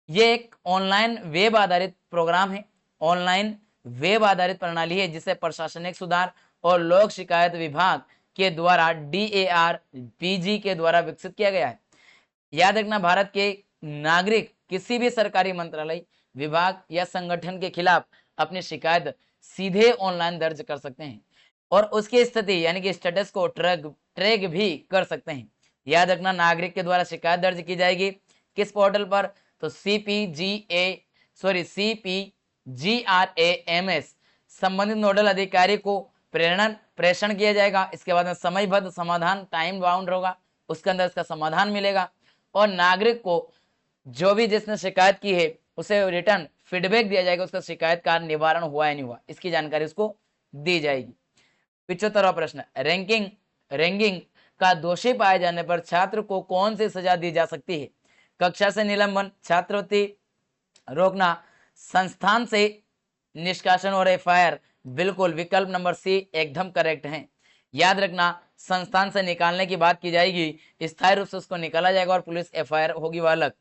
ये एक ऑनलाइन वेब आधारित प्रोग्राम है, ऑनलाइन वेब आधारित प्रणाली है जिसे प्रशासनिक सुधार और लोक शिकायत विभाग के द्वारा DARPG के द्वारा विकसित किया गया है। याद रखना, भारत के नागरिक किसी भी सरकारी मंत्रालय, विभाग या संगठन के खिलाफ अपनी शिकायत सीधे ऑनलाइन दर्ज कर सकते हैं और उसकी स्थिति यानी कि स्टेटस को ट्रैक भी कर सकते हैं। याद रखना, नागरिक के द्वारा शिकायत दर्ज की जाएगी किस पोर्टल पर, तो CPGRAMS संबंधित नोडल अधिकारी को प्रेषण किया जाएगा। इसके बाद में समयबद्ध समाधान, टाइम बाउंड होगा, उसके अंदर इसका समाधान मिलेगा और नागरिक को जो भी जिसने शिकायत की है उसे रिटर्न फीडबैक दिया जाएगा, उसका शिकायत का निवारण हुआ है नहीं हुआ, इसकी जानकारी उसको दी जाएगी। 75वां प्रश्न, रैंकिंग का दोषी पाए जाने पर छात्र को कौन सी सजा दी जा सकती है? कक्षा से निलंबन, छात्रवृत्ति रोकना, संस्थान से निष्कासन और FIR। बिल्कुल विकल्प नंबर सी एकदम करेक्ट है। याद रखना, संस्थान से निकालने की बात की जाएगी, स्थायी रूप से उसको निकाला जाएगा और पुलिस FIR होगी वह अलग।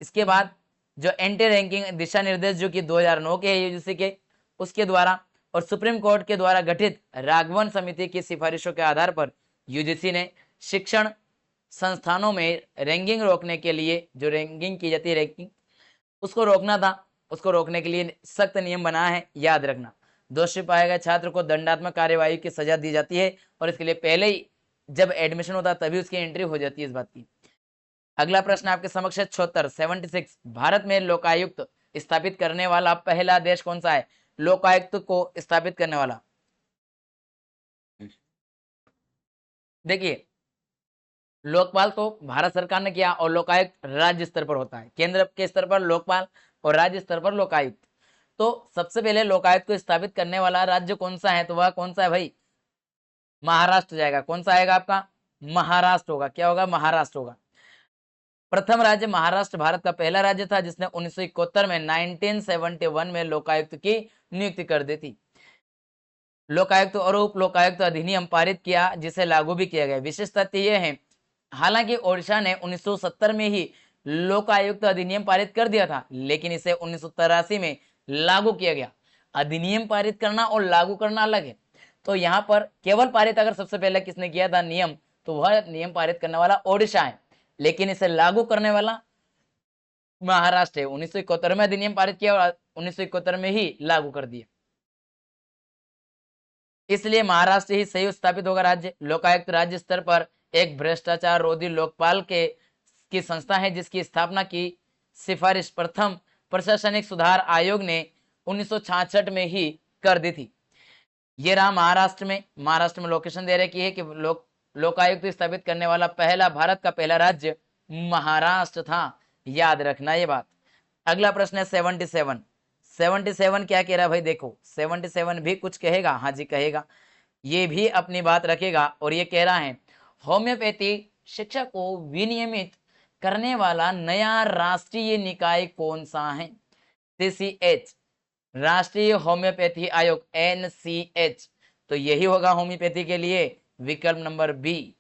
इसके बाद जो एंटी रैंकिंग दिशा निर्देश जो कि 2009 के है UGC के, उसके द्वारा और सुप्रीम कोर्ट के द्वारा गठित राघवन समिति की सिफारिशों के आधार पर UGC ने शिक्षण संस्थानों में रैंकिंग रोकने के लिए, जो रैंकिंग की जाती है रैंकिंग उसको रोकना था, उसको रोकने के लिए सख्त नियम बनाया है। याद रखना, दोषी पाए गए छात्र को दंडात्मक कार्यवाही की सजा दी जाती है और इसके लिए पहले ही जब एडमिशन होता है तभी उसकी एंट्री हो जाती है इस बात की। अगला प्रश्न आपके समक्ष है 76 भारत में लोकायुक्त स्थापित करने वाला पहला देश कौन सा है? लोकायुक्त को स्थापित करने वाला, देखिए लोकपाल तो भारत सरकार ने किया और लोकायुक्त राज्य स्तर पर होता है। केंद्र के स्तर पर लोकपाल और राज्य स्तर पर लोकायुक्त। तो सबसे पहले लोकायुक्त को स्थापित करने वाला राज्य कौन सा है? तो वह कौन सा है भाई? महाराष्ट्र जाएगा। कौन सा आएगा आपका? महाराष्ट्र होगा। क्या होगा? महाराष्ट्र होगा। प्रथम राज्य महाराष्ट्र भारत का पहला राज्य था जिसने 1971 में 1971 में लोकायुक्त की नियुक्ति कर दी थी। लोकायुक्त और उप लोकायुक्त अधिनियम पारित किया जिसे लागू भी किया गया। विशेष तथ्य यह है, हालांकि ओडिशा ने 1970 में ही लोकायुक्त अधिनियम पारित कर दिया था, लेकिन इसे 1983 में लागू किया गया। अधिनियम पारित करना और लागू करना अलग है। तो यहाँ पर केवल पारित अगर सबसे पहले किसने किया था नियम, तो वह नियम पारित करने वाला ओडिशा है, लेकिन इसे लागू करने वाला महाराष्ट्र है। 1971 में अधिनियम पारित किया और 1971 में ही लागू कर दिया, इसलिए महाराष्ट्र ही सही स्थापित होगा राज्य। लोकायुक्त राज्य स्तर पर एक भ्रष्टाचार रोधी लोकपाल की संस्था है जिसकी स्थापना की सिफारिश प्रथम प्रशासनिक सुधार आयोग ने 1966 में ही कर दी थी। ये रहा महाराष्ट्र में लोकेशन दे रखी है कि लोकायुक्त स्थापित करने वाला भारत का पहला राज्य महाराष्ट्र था। याद रखना ये बात। अगला प्रश्न है 77 क्या कह रहा है भाई? देखो 77 भी कुछ कहेगा। हाँ जी कहेगा, ये भी अपनी बात रखेगा और ये कह रहा है होम्योपैथी शिक्षा को विनियमित करने वाला नया राष्ट्रीय निकाय कौन सा है? CCH, राष्ट्रीय होम्योपैथी आयोग, NCH। तो यही होगा होम्योपैथी के लिए विकल्प नंबर बी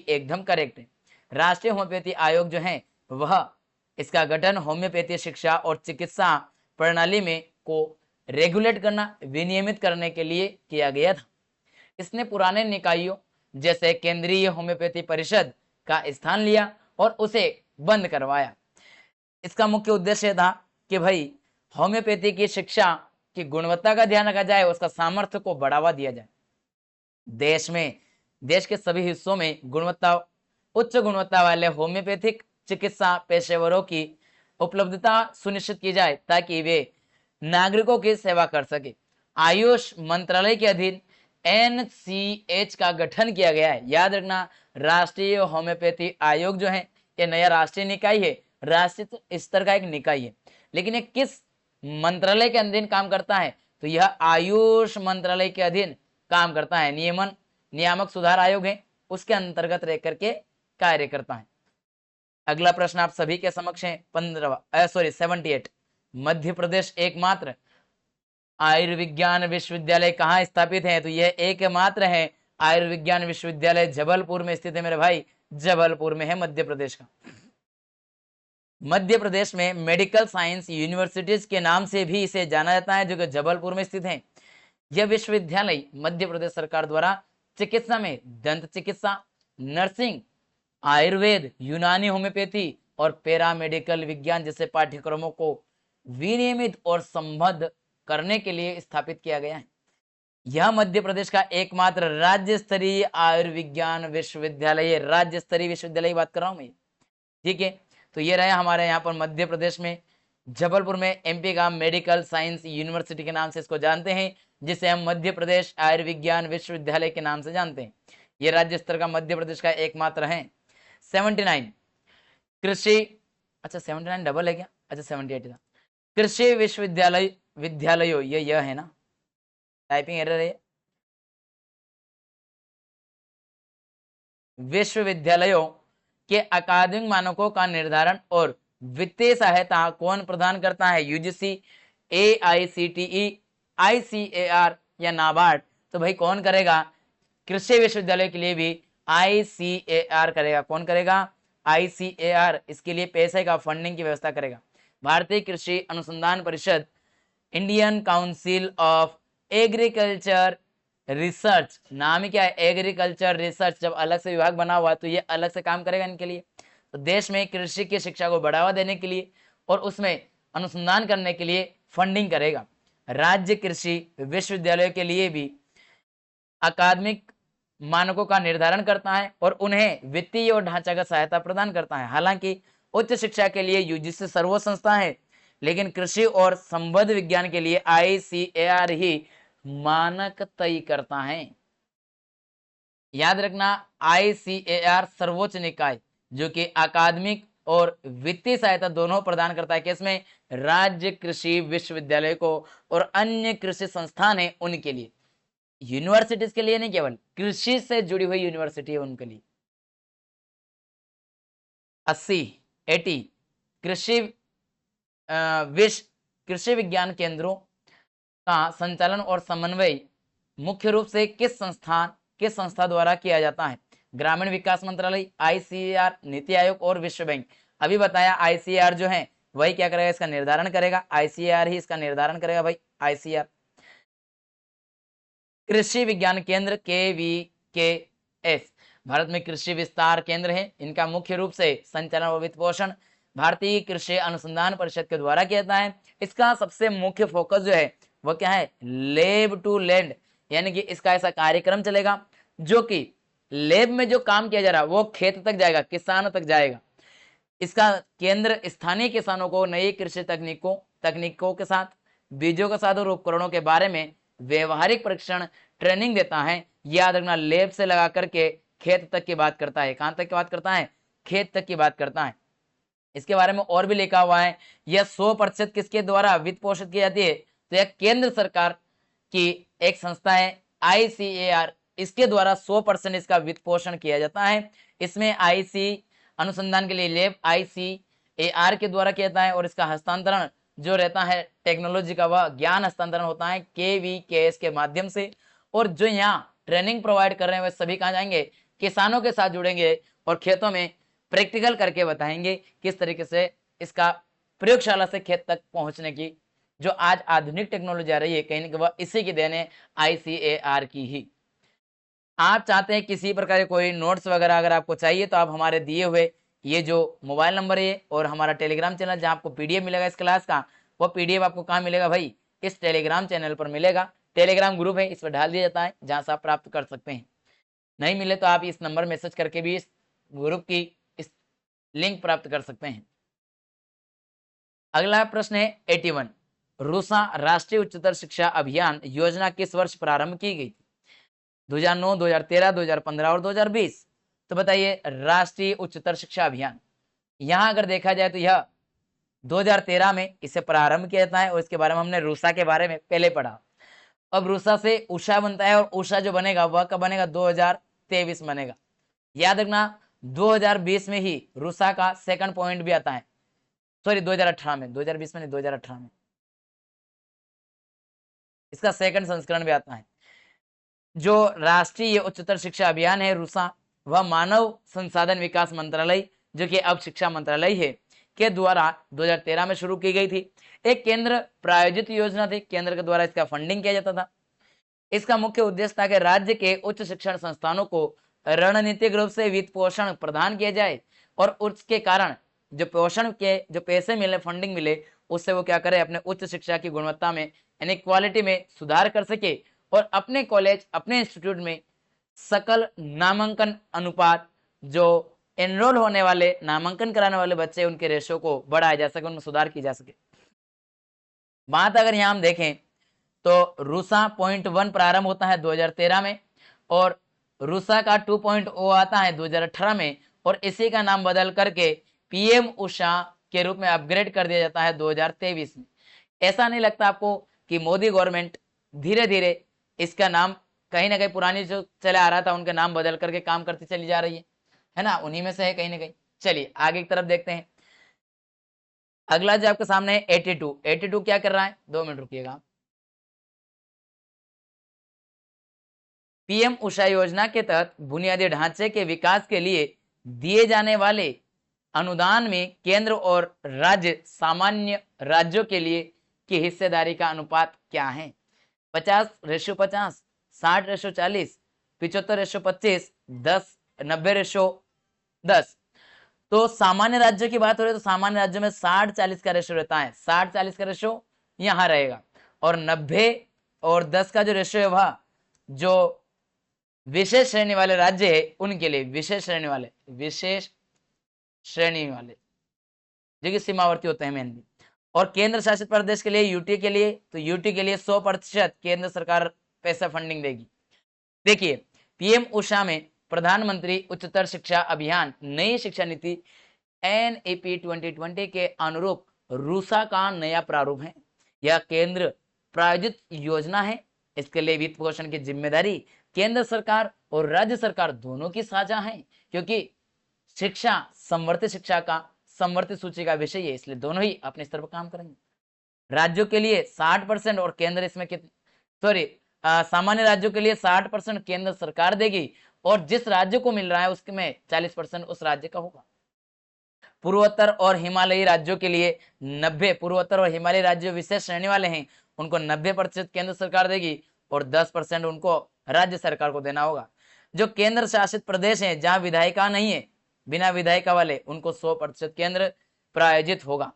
एकदम करेक्ट है। राष्ट्रीय होम्योपैथी आयोग जो है वह, इसका गठन होम्योपैथी शिक्षा और चिकित्सा प्रणाली में को रेगुलेट करना, विनियमित करने के लिए किया गया था। इसने पुराने निकायों जैसे केंद्रीय होम्योपैथी परिषद का स्थान लिया और उसे बंद करवाया। इसका मुख्य उद्देश्य था कि भाई होम्योपैथी की शिक्षा की गुणवत्ता का ध्यान रखा जाए, उसका सामर्थ्य को बढ़ावा दिया जाए। देश के सभी हिस्सों में उच्च गुणवत्ता वाले होम्योपैथिक चिकित्सा पेशेवरों की उपलब्धता सुनिश्चित की जाए ताकि वे नागरिकों की सेवा कर सके। आयुष मंत्रालय के अधीन NCH का गठन किया गया है। याद रखना, राष्ट्रीय होम्योपैथी आयोग जो है ये नया राष्ट्रीय निकाय है, राष्ट्रीय स्तर का एक निकाय है, लेकिन ये किस मंत्रालय के अधीन काम करता है? तो यह आयुष मंत्रालय के अधीन काम करता है। नियामक सुधार आयोग है, उसके अंतर्गत रह करके कार्य करता है। अगला प्रश्न आप सभी के समक्ष है 78। मध्य प्रदेश एकमात्र आयुर्विज्ञान विश्वविद्यालय कहाँ स्थापित है? तो यह एकमात्र है आयुर्विज्ञान विश्वविद्यालय जबलपुर में स्थित है मेरे भाई। जबलपुर में है मध्य प्रदेश का। मध्य प्रदेश में मेडिकल साइंस यूनिवर्सिटीज के नाम से भी इसे जाना जाता है, जो कि जबलपुर में स्थित है। यह विश्वविद्यालय मध्य प्रदेश सरकार द्वारा चिकित्सा में दंत चिकित्सा, नर्सिंग, आयुर्वेद, यूनानी होम्योपैथी और पैरामेडिकल विज्ञान जैसे पाठ्यक्रमों को विनियमित और संबद्ध करने के लिए स्थापित किया गया है। यह मध्य प्रदेश का एकमात्र राज्य स्तरीय आयुर्विज्ञान विश्वविद्यालय, राज्य स्तरीय विश्वविद्यालय की बात कर रहा हूं मैं। ठीक है, तो ये रहा हमारे यहाँ पर मध्य प्रदेश में जबलपुर में एमपी का मेडिकल साइंस यूनिवर्सिटी के नाम से इसको जानते हैं, जिसे हम मध्य प्रदेश आयुर्विज्ञान विश्वविद्यालय के नाम से जानते हैं। ये राज्य स्तर का मध्य प्रदेश का एकमात्र है। 79 कृषि, अच्छा 79 डबल है क्या, अच्छा 78 था। कृषि विद्यालयों, ये है ना, टाइपिंग एरर है। विश्वविद्यालयों के अकादमिक मानकों का निर्धारण और वित्तीय सहायता कौन प्रदान करता है? यूजीसी, एआईसीटीई, आईसीएआर या नाबार्ड? तो भाई कौन करेगा? कृषि विश्वविद्यालय के लिए भी आईसीएआर करेगा। कौन करेगा? आईसीएआर। इसके लिए पैसे का फंडिंग की व्यवस्था करेगा। भारतीय कृषि अनुसंधान परिषद, Indian council of agriculture research, नाम ही क्या है? Agriculture research. जब अलग से विभाग बना हुआ है तो ये अलग से काम करेगा इनके लिए। तो देश में कृषि की शिक्षा को बढ़ावा देने के लिए और उसमें अनुसंधान करने के लिए फंडिंग करेगा। राज्य कृषि विश्वविद्यालयों के लिए भी अकादमिक मानकों का निर्धारण करता है और उन्हें वित्तीय और ढांचागत सहायता प्रदान करता है। हालांकि उच्च शिक्षा के लिए यूजीसी सर्वोच्च संस्था है, लेकिन कृषि और संबद्ध विज्ञान के लिए आईसीएआर ही मानक तय करता है। याद रखना, आईसीएआर सर्वोच्च निकाय जो कि अकादमिक और वित्तीय सहायता दोनों प्रदान करता है। किसमें? राज्य कृषि विश्वविद्यालय को और अन्य कृषि संस्थान है उनके लिए। यूनिवर्सिटीज के लिए नहीं, केवल कृषि से जुड़ी हुई यूनिवर्सिटी है उनके लिए। 80 कृषि विज्ञान केंद्रों का संचालन और समन्वय मुख्य रूप से किस संस्था द्वारा किया जाता है? ग्रामीण विकास मंत्रालय, आईसीएआर, नीति आयोग और विश्व बैंक। अभी बताया आईसीएआर जो है वही क्या करेगा? इसका निर्धारण करेगा। आईसीएआर ही इसका निर्धारण करेगा भाई, आईसीएआर। कृषि विज्ञान केंद्र KVKS भारत में कृषि विस्तार केंद्र है। इनका मुख्य रूप से संचालन और वित्त पोषण भारतीय कृषि अनुसंधान परिषद के द्वारा किया जाता है। इसका सबसे मुख्य फोकस जो है वो क्या है? लेब टू लैंड, यानी कि इसका ऐसा कार्यक्रम चलेगा जो कि लेब में जो काम किया जा रहा है वो खेत तक जाएगा, किसानों तक जाएगा। इसका केंद्र स्थानीय किसानों को नई कृषि तकनीकों के साथ, बीजों के साथ और उपकरणों के बारे में व्यवहारिक प्रशिक्षण ट्रेनिंग देता है। याद रखना, लेब से लगा करके खेत तक की बात करता है। कहां तक की बात करता है? खेत तक की बात करता है। इसके बारे में और भी लिखा हुआ है। यह 100% किसके द्वारा वित्त पोषित की जाती है? तो यह केंद्र सरकार की एक संस्था है आईसीएआर, इसके द्वारा 100% इसका वित्त पोषण किया जाता है। इसमें आईसी अनुसंधान के लिए लेब आईसीएआर के द्वारा किया जाता है और इसका हस्तांतरण जो रहता है टेक्नोलॉजी का, वह ज्ञान हस्तांतरण होता है KVKS के माध्यम से। और जो यहाँ ट्रेनिंग प्रोवाइड कर रहे हैं वे सभी कहाँ जाएंगे? किसानों के साथ जुड़ेंगे और खेतों में प्रैक्टिकल करके बताएंगे किस तरीके से इसका प्रयोगशाला से खेत तक पहुंचने की जो आज आधुनिक टेक्नोलॉजी आ रही है, कहीं ना कहीं वह इसी की देन है, आईसीएआर की ही। आप चाहते हैं किसी प्रकार के कोई नोट्स वगैरह अगर आपको चाहिए तो आप हमारे दिए हुए ये जो मोबाइल नंबर है और हमारा टेलीग्राम चैनल जहां आपको पीडीएफ मिलेगा इस क्लास का, वो पीडीएफ आपको कहाँ मिलेगा भाई? इस टेलीग्राम चैनल पर मिलेगा। टेलीग्राम ग्रुप है, इस पर डाल दिया जाता है जहां से आप प्राप्त कर सकते हैं। नहीं मिले तो आप इस नंबर मैसेज करके भी इस ग्रुप की इस लिंक प्राप्त कर सकते हैं। अगला प्रश्न है 81, रूसा राष्ट्रीय उच्चतर शिक्षा अभियान योजना किस वर्ष प्रारंभ की गई? 2009, 2013, 2015 और 2020। तो बताइए, राष्ट्रीय उच्चतर शिक्षा अभियान यहां अगर देखा जाए तो यह 2013 में इसे प्रारंभ किया जाता है और इसके बारे में हमने रूसा के बारे में पहले पढ़ा। अब रूसा से उषा बनता है और उषा जो बनेगा वह कब बनेगा? 2023 बनेगा। याद रखना, 2020 में ही रूसा का सेकंड पॉइंट भी आता है, सॉरी 2018 में, 2020 में नहीं, 2018 में इसका सेकंड संस्करण भी आता है। जो राष्ट्रीय उच्चतर शिक्षा अभियान है रूसा, वह मानव संसाधन विकास मंत्रालय जो कि अब शिक्षा मंत्रालय है, के द्वारा 2013 में शुरू की गई थी। एक केंद्र प्रायोजित योजना थी, केंद्र के द्वारा इसका फंडिंग किया जाता था। इसका मुख्य उद्देश्य था कि राज्य के उच्च शिक्षण संस्थानों को रणनीतिक रूप से वित्त पोषण प्रदान किया जाए और उसके कारण जो पोषण के जो पैसे मिले, फंडिंग मिले, उससे वो क्या करे, अपने उच्च शिक्षा की गुणवत्ता में यानी क्वालिटी में सुधार कर सके और अपने कॉलेज, अपने इंस्टीट्यूट में सकल नामांकन अनुपात, जो एनरोल होने वाले, नामांकन कराने वाले बच्चे, उनके रेशो को बढ़ाया जा सके, उनमें सुधार की जा सके। बात अगर यहाँ हम देखें तो रूसा 0.1 प्रारंभ होता है 2013 में और रूसा का 2.0 आता है 2018 में और इसी का नाम बदल करके पीएम उषा के रूप में अपग्रेड कर दिया जाता है 2023 में। ऐसा नहीं लगता आपको कि मोदी गवर्नमेंट धीरे धीरे इसका नाम कहीं ना कहीं पुरानी जो चला आ रहा था उनके नाम बदल करके काम करती चली जा रही है ना, उन्हीं में से है कहीं ना कहीं। चलिए आगे की तरफ देखते हैं। अगला जो आपके सामने है 82 क्या कर रहा है, 2 मिनट रुकिएगा। पीएम उषा योजना के तहत बुनियादी ढांचे के विकास के लिए दिए जाने वाले अनुदान में केंद्र और राज्य सामान्य राज्यों के लिए की हिस्सेदारी का अनुपात क्या है? 50:50, 60:40, 75:25, 90:10। तो सामान्य राज्यों की बात हो रही है तो सामान्य राज्यों में 60-40 का रेशो रहता है, 60-40 का रेशो यहां रहेगा और 90 और 10 का जो रेशो है वह जो विशेष श्रेणी वाले राज्य है उनके लिए, विशेष श्रेणी वाले जो कि सीमावर्ती होते हैं मेनली। और केंद्र शासित प्रदेश के लिए, यूटी के लिए, तो यूटी के लिए 100% केंद्र सरकार पैसा फंडिंग देगी। देखिए पीएम उषा में प्रधानमंत्री उच्चतर शिक्षा अभियान नई शिक्षा नीति NEP 2020 के अनुरूप रूसा का नया प्रारूप है। यह केंद्र प्रायोजित योजना है। इसके लिए वित्त पोषण की जिम्मेदारी केंद्र सरकार और राज्य सरकार दोनों की साझा है, क्योंकि शिक्षा संवर्धित शिक्षा का संवर्धित सूची का विषय है, इसलिए दोनों ही अपने स्तर पर काम करेंगे। राज्यों के लिए 60% और केंद्र इसमें सामान्य राज्यों के लिए 60% केंद्र सरकार देगी और जिस राज्य को मिल रहा है उसके में 40% उस राज्य का होगा। पूर्वोत्तर और हिमालयी राज्यों के लिए 90, पूर्वोत्तर और हिमालयी राज्य विशेष श्रेणी वाले हैं उनको 90% केंद्र सरकार देगी और 10% उनको राज्य सरकार को देना होगा। जो केंद्र शासित प्रदेश हैं जहां विधायिका नहीं है, बिना विधायिका वाले, उनको 100% केंद्र प्रायोजित होगा।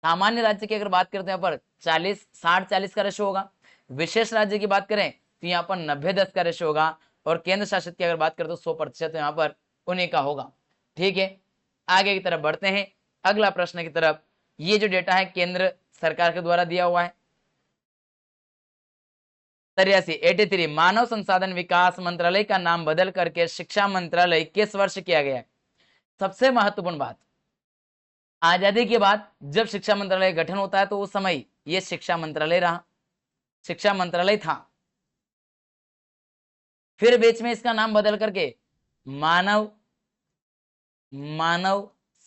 सामान्य राज्य की अगर बात करते हैं पर 60-40 का रेशो होगा। विशेष राज्य की बात करें तो यहाँ पर 90-10 का रेशो होगा और केंद्र शासित की अगर बात करें तो 100% यहाँ पर उन्हीं का होगा। ठीक है, आगे की तरफ बढ़ते हैं अगला प्रश्न की तरफ। ये जो डेटा है केंद्र सरकार के द्वारा दिया हुआ है। 83 मानव संसाधन विकास मंत्रालय का नाम बदल करके शिक्षा मंत्रालय किस वर्ष किया गया है? सबसे महत्वपूर्ण बात, आजादी के बाद जब शिक्षा मंत्रालय गठन होता है तो उस समय यह शिक्षा मंत्रालय रहा, शिक्षा मंत्रालय था। फिर बीच में इसका नाम बदल करके मानव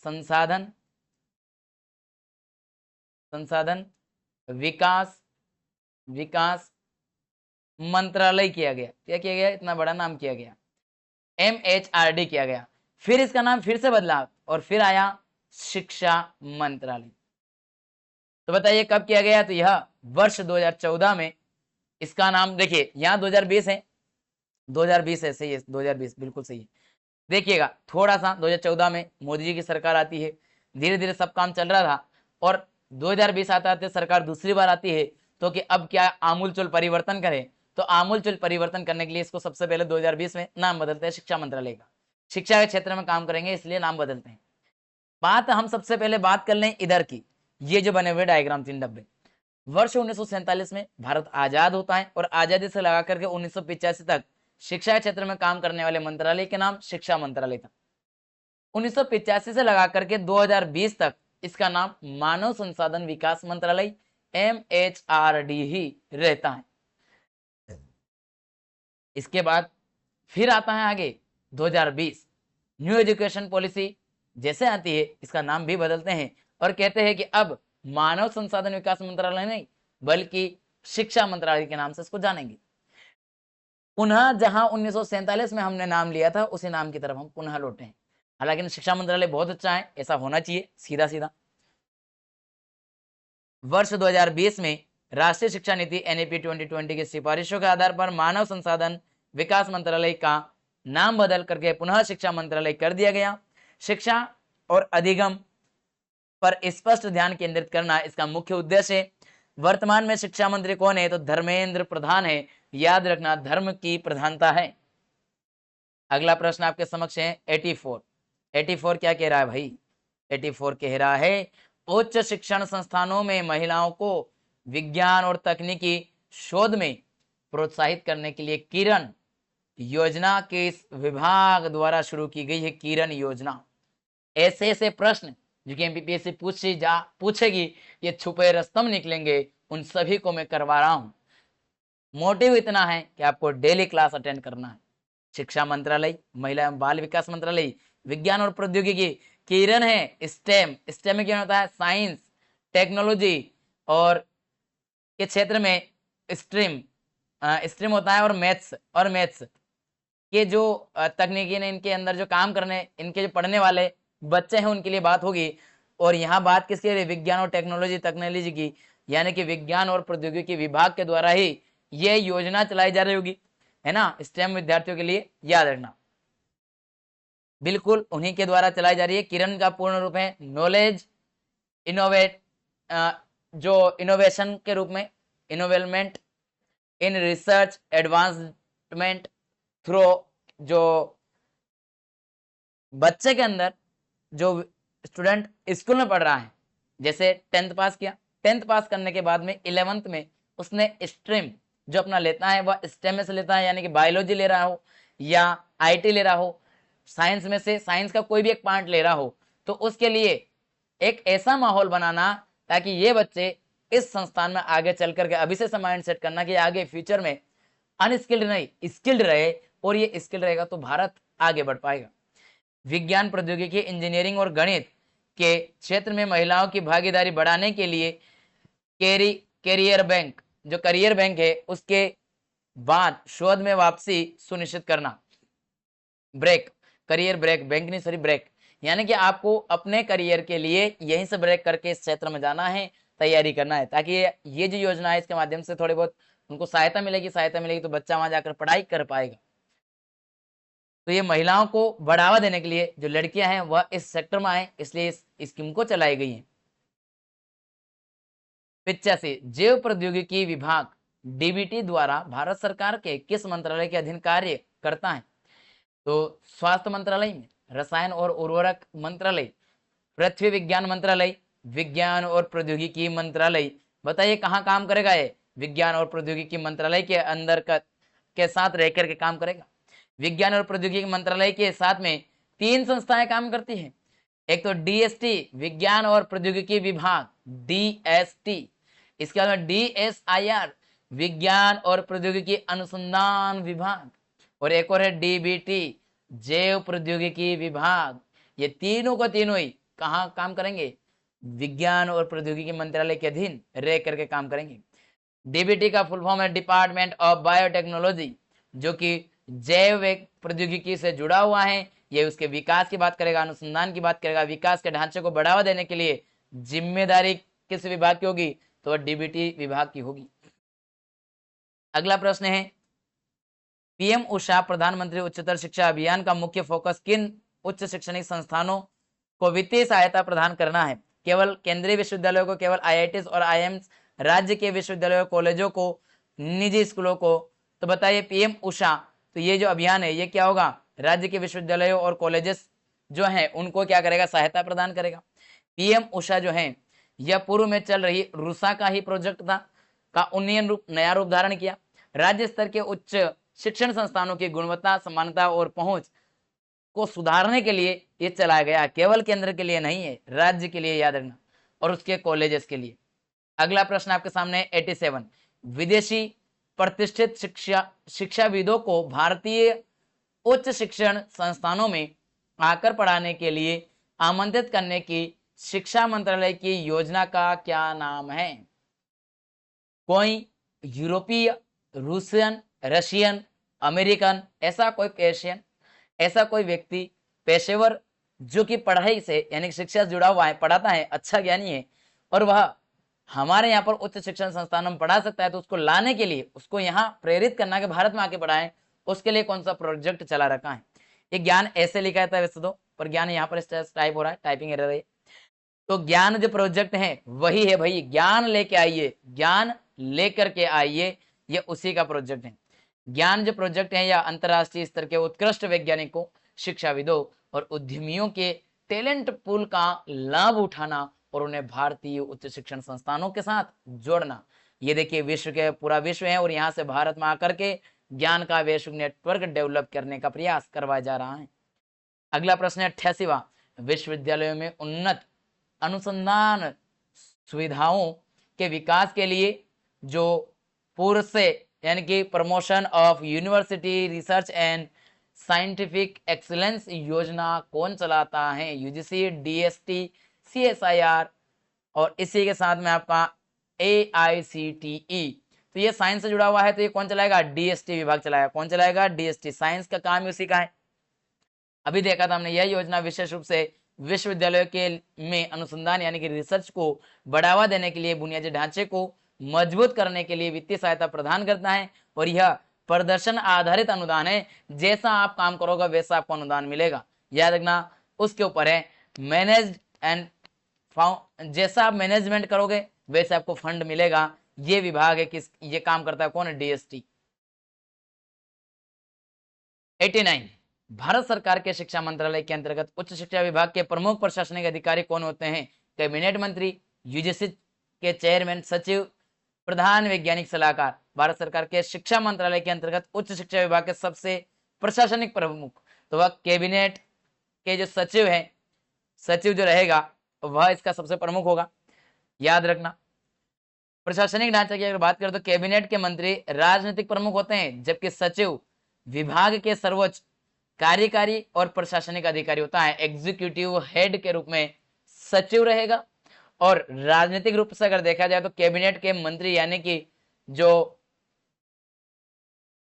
संसाधन विकास मंत्रालय किया गया। क्या किया गया? इतना बड़ा नाम किया गया, MHRD किया गया। फिर इसका नाम फिर से बदला और फिर आया शिक्षा मंत्रालय। तो बताइए कब किया गया? तो यह वर्ष 2014 में इसका नाम, देखिए यहाँ 2020 है, 2020 है, सही है, 2020 बिल्कुल सही है। देखिएगा थोड़ा सा 2014 में मोदी जी की सरकार आती है, धीरे धीरे सब काम चल रहा था और 2020 आते आते सरकार दूसरी बार आती है तो कि अब क्या आमूलचूल परिवर्तन करें, तो आमूलचूल परिवर्तन करने के लिए इसको सबसे पहले 2020 में नाम बदलते हैं शिक्षा मंत्रालय का। शिक्षा के क्षेत्र में काम करेंगे इसलिए नाम बदलते हैं। बात हम सबसे पहले बात कर लें इधर की, ये जो बने हुए डायग्राम 3 डब्बे। वर्ष 1947 में भारत आजाद होता है और आजादी से लगा करके 1985 तक शिक्षा के क्षेत्र में काम करने वाले मंत्रालय के नाम शिक्षा मंत्रालय था। 1985 से लगा करके 2020 तक इसका नाम मानव संसाधन विकास मंत्रालय MHRD ही रहता है। इसके बाद फिर आता है आगे 2020 न्यू एजुकेशन पॉलिसी जैसे आती है इसका नाम भी बदलते हैं और कहते हैं कि अब मानव संसाधन विकास मंत्रालय नहीं बल्कि शिक्षा मंत्रालय के नाम से इसको जानेंगे। पुनः जहां 1947 में हमने नाम लिया था उसी नाम की तरफ हम पुनः लौटे हैं। हालांकि शिक्षा मंत्रालय बहुत अच्छा है, ऐसा होना चाहिए सीधा सीधा, वर्ष 2020 में राष्ट्रीय शिक्षा नीति NEP 2020 की सिफारिशों के आधार पर मानव संसाधन विकास मंत्रालय का नाम बदल करके पुनः शिक्षा मंत्रालय कर दिया गया। शिक्षा और अधिगम पर स्पष्ट ध्यान केंद्रित करना इसका मुख्य उद्देश्य है। वर्तमान में शिक्षा मंत्री कौन है? तो धर्मेंद्र प्रधान है। याद रखना, धर्म की प्रधानता है। अगला प्रश्न आपके समक्ष है 84। 84 क्या कह रहा है भाई? 84 कह रहा है उच्च शिक्षण संस्थानों में महिलाओं को विज्ञान और तकनीकी शोध में प्रोत्साहित करने के लिए किरण योजना के इस विभाग द्वारा शुरू की गई है। किरण योजना। ऐसे ऐसे प्रश्न जो कि एमपीपीएससी पूछेगी, ये छुपे रस्तम निकलेंगे, उन सभी को मैं करवा रहा हूं। मोटिव इतना है कि आपको डेली क्लास अटेंड करना है। शिक्षा मंत्रालय, महिला एवं बाल विकास मंत्रालय, विज्ञान और प्रौद्योगिकी, किरण है स्टेम। स्टेम में क्या होता है? साइंस, टेक्नोलॉजी और के क्षेत्र में स्ट्रीम स्ट्रीम होता है, और मैथ्स के जो तकनीकी ने इनके अंदर जो काम करने, इनके जो पढ़ने वाले बच्चे हैं उनके लिए बात होगी। और यहाँ बात किसके लिए? विज्ञान और टेक्नोलॉजी की, यानी कि विज्ञान और प्रौद्योगिकी विभाग के द्वारा ही ये योजना चलाई जा रही होगी, है ना, स्टेम विद्यार्थियों के लिए। याद रखना, बिल्कुल उन्हीं के द्वारा चलाई जा रही है। किरण का पूर्ण रूप है नॉलेज इनोवेट जो इनोवेशन के रूप में, इनोवेलमेंट इन रिसर्च एडवांसमेंट थ्रू, जो बच्चे के अंदर, जो स्टूडेंट स्कूल में पढ़ रहा है, जैसे 10th पास किया, 10th पास करने के बाद में 11th में उसने स्ट्रीम जो अपना लेता है वह स्टेम में से लेता है, यानी कि बायोलॉजी ले रहा हो या आईटी ले रहा हो, साइंस में से साइंस का कोई भी एक पार्ट ले रहा हो, तो उसके लिए एक ऐसा माहौल बनाना ताकि ये बच्चे इस संस्थान में आगे चल करके अभी से माइंड सेट करना कि आगे फ्यूचर में अनस्किल्ड नहीं स्किल्ड रहे, और ये स्किल्ड रहेगा तो भारत आगे बढ़ पाएगा। विज्ञान, प्रौद्योगिकी, इंजीनियरिंग और गणित के क्षेत्र में महिलाओं की भागीदारी बढ़ाने के लिए कैरियर बैंक, जो करियर बैंक है, उसके बाद शोध में वापसी सुनिश्चित करना। ब्रेक, करियर ब्रेक, बैंक नहीं सॉरी ब्रेक, यानी कि आपको अपने करियर के लिए यहीं से ब्रेक करके इस क्षेत्र में जाना है, तैयारी करना है, ताकि ये जो योजना है इसके माध्यम से थोड़ी बहुत उनको सहायता मिलेगी तो बच्चा वहां जाकर पढ़ाई कर पाएगा। तो ये महिलाओं को बढ़ावा देने के लिए जो लड़कियां हैं वह इस सेक्टर में आए, इसलिए इस स्कीम को चलाई गई है। 85 जैव प्रौद्योगिकी विभाग डीबीटी द्वारा भारत सरकार के किस मंत्रालय के अधीन कार्य करता है? तो स्वास्थ्य मंत्रालय में, रसायन और उर्वरक मंत्रालय, पृथ्वी विज्ञान मंत्रालय, विज्ञान और प्रौद्योगिकी मंत्रालय। बताइए कहाँ काम करेगा ये? विज्ञान और प्रौद्योगिकी मंत्रालय के अंदर के साथ रहकर के काम करेगा। विज्ञान और प्रौद्योगिकी मंत्रालय के साथ में 3 संस्थाएं काम करती हैं। एक तो डीएसटी, विज्ञान और प्रौद्योगिकी विभाग, डीएसटी। इसके अलावा डीएसआईआर, विज्ञान और प्रौद्योगिकी अनुसंधान विभाग, और एक और है डीबीटी, जैव प्रौद्योगिकी विभाग। ये तीनों को तीनों ही कहाँ काम करेंगे? विज्ञान और प्रौद्योगिकी मंत्रालय के अधीन रह करके काम करेंगे। डीबीटी का फुल फॉर्म है डिपार्टमेंट ऑफ बायोटेक्नोलॉजी, जो कि जैव प्रौद्योगिकी से जुड़ा हुआ है। ये उसके विकास की बात करेगा, अनुसंधान की बात करेगा, विकास के ढांचे को बढ़ावा देने के लिए जिम्मेदारी किस विभाग की होगी? तो डीबीटी विभाग की होगी। अगला प्रश्न है पीएम उषा प्रधानमंत्री उच्चतर शिक्षा अभियान का मुख्य फोकस किन उच्च शैक्षणिक संस्थानों को वित्तीय सहायता प्रदान करना है? केवल केंद्रीय विश्वविद्यालयों को, केवल आईआईटीज और आईएम्स, राज्य के विश्वविद्यालयों, कॉलेजों को, निजी स्कूलों को? तो बताइए पीएम उषा, तो ये जो अभियान है ये क्या होगा? राज्य के विश्वविद्यालयों और कॉलेजेस जो हैं उनको क्या करेगा? सहायता प्रदान करेगा। पीएम उषा जो है यह पूर्व में चल रही रूसा का ही प्रोजेक्ट था, का उन्नयन रूप, नया रूप धारण किया। राज्य स्तर के उच्च शिक्षण संस्थानों की गुणवत्ता, समानता और पहुंच को सुधारने के लिए ये चलाया गया। केवल केंद्र के लिए नहीं है, राज्य के लिए, याद रखना, और उसके कॉलेजेस के लिए। अगला प्रश्न आपके सामने 87 विदेशी प्रतिष्ठित शिक्षाविदों को भारतीय उच्च शिक्षण संस्थानों में आकर पढ़ाने के लिए आमंत्रित करने की शिक्षा मंत्रालय की योजना का क्या नाम है? कोई यूरोपीय, रूसियन, रशियन, अमेरिकन, ऐसा कोई पेशियन, ऐसा कोई व्यक्ति पेशेवर जो कि पढ़ाई से यानी शिक्षा से जुड़ा हुआ है, पढ़ाता है, अच्छा ज्ञानी है, और वह हमारे यहाँ पर उच्च शिक्षण संस्थानों में पढ़ा सकता है, तो उसको लाने के लिए, उसको यहाँ प्रेरित करना कि भारत में आके पढ़ाएं, उसके लिए कौन सा प्रोजेक्ट चला रखा है। ये ज्ञान ऐसे लिखा था वैसे तो, पर ज्ञान यहाँ पर टाइप हो रहा है, टाइपिंग एरर है। तो ज्ञान जो प्रोजेक्ट है वही है भाई, ज्ञान लेके आइए, ज्ञान लेकर के आइए, ये उसी का प्रोजेक्ट है। ज्ञान जो प्रोजेक्ट है या अंतरराष्ट्रीय स्तर के उत्कृष्ट वैज्ञानिकों, शिक्षाविदों और उद्यमियों के टैलेंट पूल का लाभ उठाना और उन्हें भारतीय उच्च शिक्षण संस्थानों के साथ जोड़ना। ये देखिए विश्व के पूरा विश्व है और यहाँ से भारत में आकर के ज्ञान का वैश्विक नेटवर्क डेवलप करने का प्रयास करवाया जा रहा है। अगला प्रश्न है 88वां, विश्वविद्यालयों में उन्नत अनुसंधान सुविधाओं के विकास के लिए जो पूर्व से यानी कि promotion of university research and scientific excellence योजना कौन चलाता है? यूजीसी, डीएसटी, सीएसआईआर और इसी के साथ में आपका एआईसीटीई। तो ये साइंस से जुड़ा हुआ है, तो ये कौन चलाएगा? डीएसटी विभाग चलाएगा। कौन चलाएगा? डीएसटी। साइंस का काम ही उसी का है। अभी देखा था हमने, यह योजना विशेष रूप से विश्वविद्यालयों के में अनुसंधान यानी कि रिसर्च को बढ़ावा देने के लिए बुनियादी ढांचे को मजबूत करने के लिए वित्तीय सहायता प्रदान करता है और यह प्रदर्शन आधारित अनुदान है। जैसा आप काम करोगे वैसा आपको अनुदान मिलेगा, याद रखना। उसके ऊपर है मैनेज एंड जैसा आप मैनेजमेंट करोगे वैसे आपको फंड मिलेगा। ये विभाग है, किस ये काम करता है, कौन है? डीएसटी। 89, भारत सरकार के शिक्षा मंत्रालय के अंतर्गत उच्च शिक्षा विभाग के प्रमुख प्रशासनिक अधिकारी कौन होते हैं? कैबिनेट मंत्री, यूजीसी के चेयरमैन, सचिव, प्रधान वैज्ञानिक सलाहकार। भारत सरकार के शिक्षा मंत्रालय के अंतर्गत उच्च शिक्षा विभाग के सबसे प्रशासनिक प्रमुख, तो वह कैबिनेट के जो सचिव है, सचिव जो रहेगा वह इसका सबसे प्रमुख होगा, याद रखना। प्रशासनिक ढांचे की अगर बात करें तो कैबिनेट के मंत्री राजनीतिक प्रमुख होते हैं, जबकि सचिव विभाग के सर्वोच्च कार्यकारी और प्रशासनिक अधिकारी होता है। एग्जीक्यूटिव हेड के रूप में सचिव रहेगा। और राजनीतिक रूप से अगर देखा जाए तो कैबिनेट के मंत्री यानी कि जो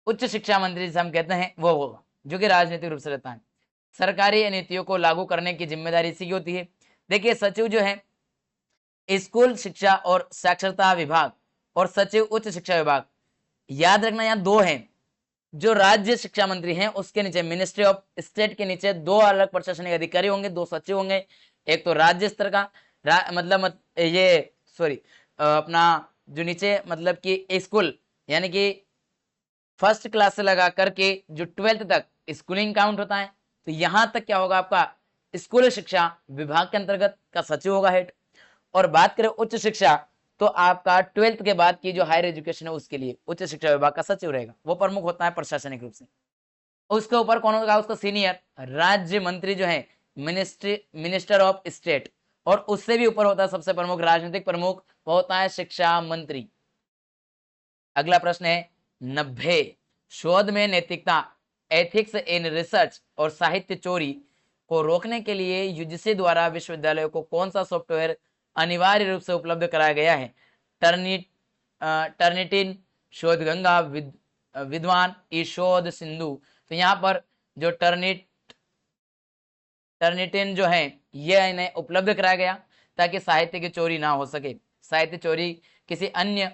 उच्च शिक्षा मंत्री जिसे हम कहते हैं वो होगा, जो कि राजनीतिक रूप से रहता है। सरकारी नीतियों को लागू करने की जिम्मेदारी इसी की होती है। देखिए सचिव जो है स्कूल शिक्षा और साक्षरता विभाग और सचिव उच्च शिक्षा विभाग, याद रखना यहाँ दो हैं। जो राज्य शिक्षा मंत्री हैं उसके नीचे मिनिस्ट्री ऑफ स्टेट के नीचे दो अलग प्रशासनिक अधिकारी होंगे, दो सचिव होंगे। एक तो राज्य स्तर का ये सॉरी अपना जो नीचे मतलब कि स्कूल यानी कि फर्स्ट क्लास से लगा करके जो 12th तक स्कूलिंग काउंट होता है, तो यहां तक क्या होगा आपका स्कूल शिक्षा विभाग के अंतर्गत का सचिव होगा हेड। और बात करें उच्च शिक्षा तो आपका 12th के बाद की जो हायर एजुकेशन है उसके लिए उच्च शिक्षा विभाग का सचिव रहेगा, वो प्रमुख होता है प्रशासनिक रूप से। उसके ऊपर कौन होगा? उसका सीनियर राज्य मंत्री जो है मिनिस्टर ऑफ स्टेट, और उससे भी ऊपर होता है सबसे प्रमुख राजनीतिक प्रमुख, वो होता है शिक्षा मंत्री। अगला प्रश्न है 90, शोध में नैतिकता एथिक्स इन रिसर्च और साहित्य चोरी को रोकने के लिए यूजीसी द्वारा विश्वविद्यालयों को कौन सा सॉफ्टवेयर अनिवार्य रूप से उपलब्ध कराया गया है? टर्निटिन, शोध गंगा, विद्वान, ई शोध सिंधु। तो यहाँ पर जो टर्निटिन जो है ये इन्हें उपलब्ध कराया गया ताकि साहित्य की चोरी ना हो सके। साहित्य चोरी किसी अन्य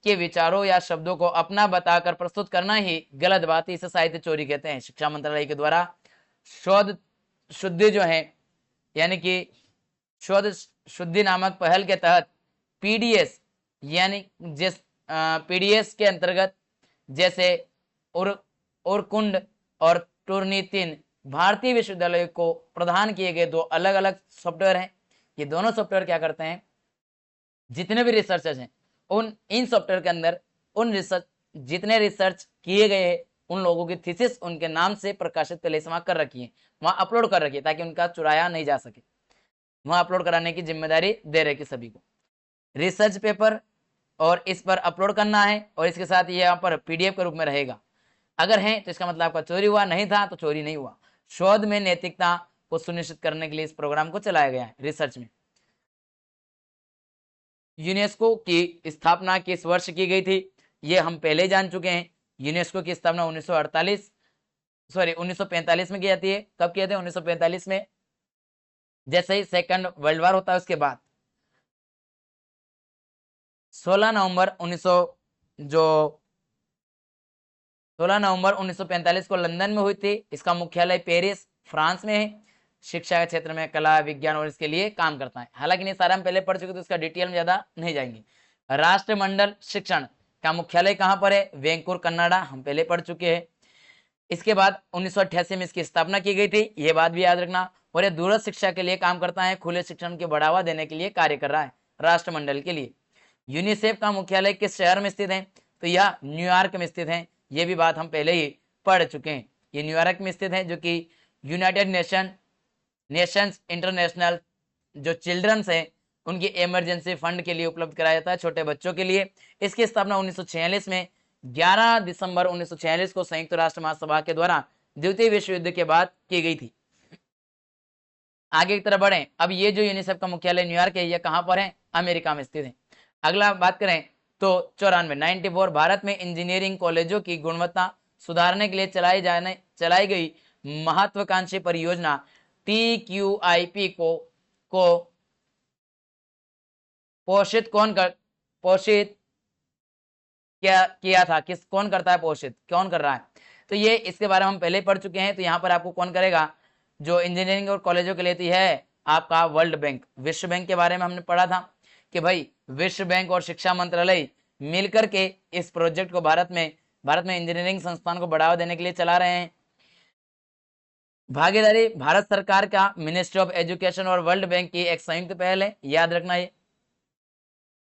के विचारों या शब्दों को अपना बताकर प्रस्तुत करना ही गलत बात है, इसे साहित्य चोरी कहते हैं। शिक्षा मंत्रालय के द्वारा शोध शुद्धि जो है यानी कि शोध शुद्धि नामक पहल के तहत पीडीएस यानी जिस पीडीएस के अंतर्गत जैसे उरकुंड और टूर्नितिन भारतीय विश्वविद्यालय को प्रदान किए गए दो अलग अलग सॉफ्टवेयर हैं। ये दोनों सॉफ्टवेयर क्या करते हैं? जितने भी रिसर्चर्स हैं इन सॉफ्टवेयर के अंदर जितने रिसर्च किए गए हैं उन लोगों की थीसिस उनके नाम से प्रकाशित पहले से वहां कर रखी है, वहां अपलोड कर रखी है ताकि उनका चुराया नहीं जा सके। वहां अपलोड कराने की जिम्मेदारी दे रहे सभी को रिसर्च पेपर, और इस पर अपलोड करना है और इसके साथ ये यहाँ पर पीडीएफ के रूप में रहेगा। अगर है तो इसका मतलब आपका चोरी हुआ, नहीं था तो चोरी नहीं हुआ। शोध में नैतिकता को सुनिश्चित करने के लिए इस प्रोग्राम को चलाया गया है रिसर्च में। यूनेस्को की स्थापना किस वर्ष की गई थी? ये हम पहले जान चुके हैं। यूनेस्को की स्थापना 1945 में की जाती है। कब किए थे? 1945 में, जैसे ही सेकंड वर्ल्ड वॉर होता है उसके बाद। 16 नवंबर 1945 को लंदन में हुई थी। इसका मुख्यालय पेरिस फ्रांस में है। शिक्षा के क्षेत्र में कला विज्ञान और इसके लिए काम करता है। हालांकि नहीं सारा हम पहले पढ़ चुके तो इसका डिटेल में ज्यादा नहीं जाएंगे। राष्ट्रमंडल शिक्षण का मुख्यालय कहां पर है? वैंकूवर कनाडा, हम पहले पढ़ चुके हैं। इसके बाद 1988 में इसकी स्थापना की गई थी, यह बात भी याद रखना। और यह दूरस्थ शिक्षा के लिए काम करता है, खुले शिक्षण के बढ़ावा देने के लिए कार्य कर रहा है राष्ट्रमंडल के लिए। यूनिसेफ का मुख्यालय किस शहर में स्थित है? तो यह न्यूयॉर्क में स्थित है। यह भी बात हम पहले ही पढ़ चुके हैं। ये न्यूयॉर्क में स्थित है, जो कि यूनाइटेड नेशंस इंटरनेशनल जो चिल्ड्रंस है उनकी इमरजेंसी फंड के लिए उपलब्ध कराया जाता है, छोटे बच्चों के लिए। इसकी स्थापना 1946 में 11 दिसंबर 1946 को संयुक्त राष्ट्र महासभा के द्वारा द्वितीय विश्व युद्ध के बाद की गई थी। आगे की तरफ बढ़े। अब ये जो यूनिसेफ का मुख्यालय न्यूयॉर्क है, यह कहां पर है? अमेरिका में स्थित है। अगला बात करें तो 94 भारत में इंजीनियरिंग कॉलेजों की गुणवत्ता सुधारने के लिए चलाई गई महत्वाकांक्षी परियोजना TQIP को पोषित क्या किया था? कौन करता है पोषित, कौन कर रहा है? तो ये इसके बारे में हम पहले पढ़ चुके हैं। तो यहाँ पर आपको कौन करेगा? जो इंजीनियरिंग और कॉलेजों के लिए है आपका वर्ल्ड बैंक, विश्व बैंक के बारे में हमने पढ़ा था कि भाई विश्व बैंक और शिक्षा मंत्रालय मिलकर के इस प्रोजेक्ट को भारत में इंजीनियरिंग संस्थान को बढ़ावा देने के लिए चला रहे हैं। भागीदारी भारत सरकार का मिनिस्ट्री ऑफ एजुकेशन और वर्ल्ड बैंक की एक संयुक्त पहल है, याद रखना। ये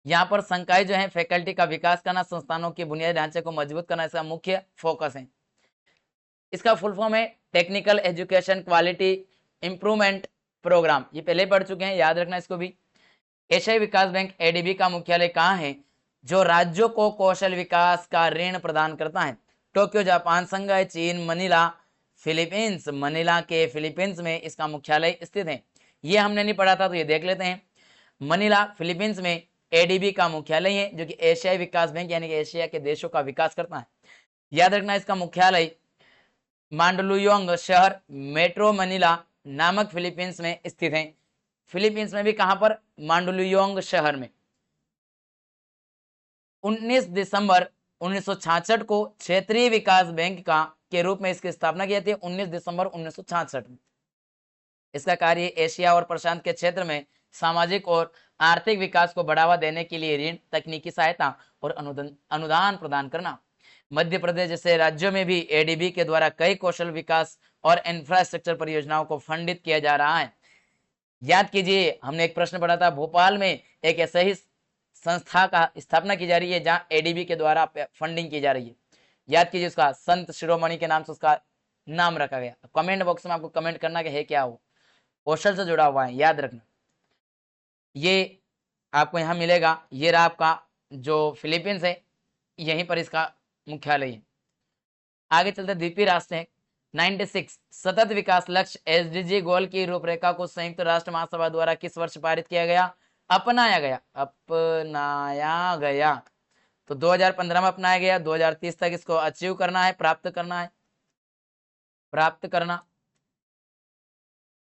यहाँ पर संकाय जो है फैकल्टी का विकास करना, संस्थानों के बुनियादी ढांचे को मजबूत करना इसका मुख्य फोकस है। इसका फुल फॉर्म है technical education quality improvement programme, ये पहले पढ़ चुके हैं, याद रखना इसको भी। एशियाई विकास बैंक ADB का मुख्यालय कहाँ है? जो राज्यों को कौशल विकास का ऋण प्रदान करता है। टोक्यो जापान, संघाई चीन, मनीला फिलीपींस, मनीला के फिलीपींस में इसका मुख्यालय स्थित है। ये हमने नहीं पढ़ा था तो ये देख लेते हैं। मनीला फिलीपींस में ADB का मुख्यालय है, जो कि एशियाई विकास बैंक यानी कि एशिया के देशों का विकास करता है। याद रखना इसका मुख्यालय मांडलुयोंग शहर मेट्रो मनीला नामक फिलीपींस में स्थित है। फिलीपींस में भी कहां पर? मांडलुयोंग शहर में। 19 दिसंबर 1966 को क्षेत्रीय विकास बैंक के रूप में इसकी स्थापना की जाती है। 19 दिसंबर 1966 में इसका कार्य एशिया और प्रशांत के क्षेत्र में सामाजिक और आर्थिक विकास को बढ़ावा देने के लिए ऋण, तकनीकी सहायता और अनुदान प्रदान करना। मध्य प्रदेश जैसे राज्यों में भी ADB के द्वारा कई कौशल विकास और इंफ्रास्ट्रक्चर परियोजनाओं को फंडित किया जा रहा है। याद कीजिए हमने एक प्रश्न पढ़ा था, भोपाल में एक ऐसे ही संस्था का स्थापना की जा रही है जहां ADB के द्वारा फंडिंग की जा रही है। याद कीजिए उसका संत शिरोमणि के नाम से उसका नाम रखा गया। कमेंट बॉक्स में आपको कमेंट करना कि है क्या वो, कौशल से जुड़ा हुआ है, याद रखना। ये आपको यहाँ मिलेगा। ये रहा आपका जो फिलीपींस है, यहीं पर इसका मुख्यालय है। आगे चलते द्वीपीय राष्ट्र है। 96 सतत विकास लक्ष्य SDG गोल की रूपरेखा को संयुक्त राष्ट्र महासभा द्वारा किस वर्ष पारित किया गया? अपनाया गया। तो 2015 में अपनाया गया। 2030 तक इसको अचीव करना है, प्राप्त करना,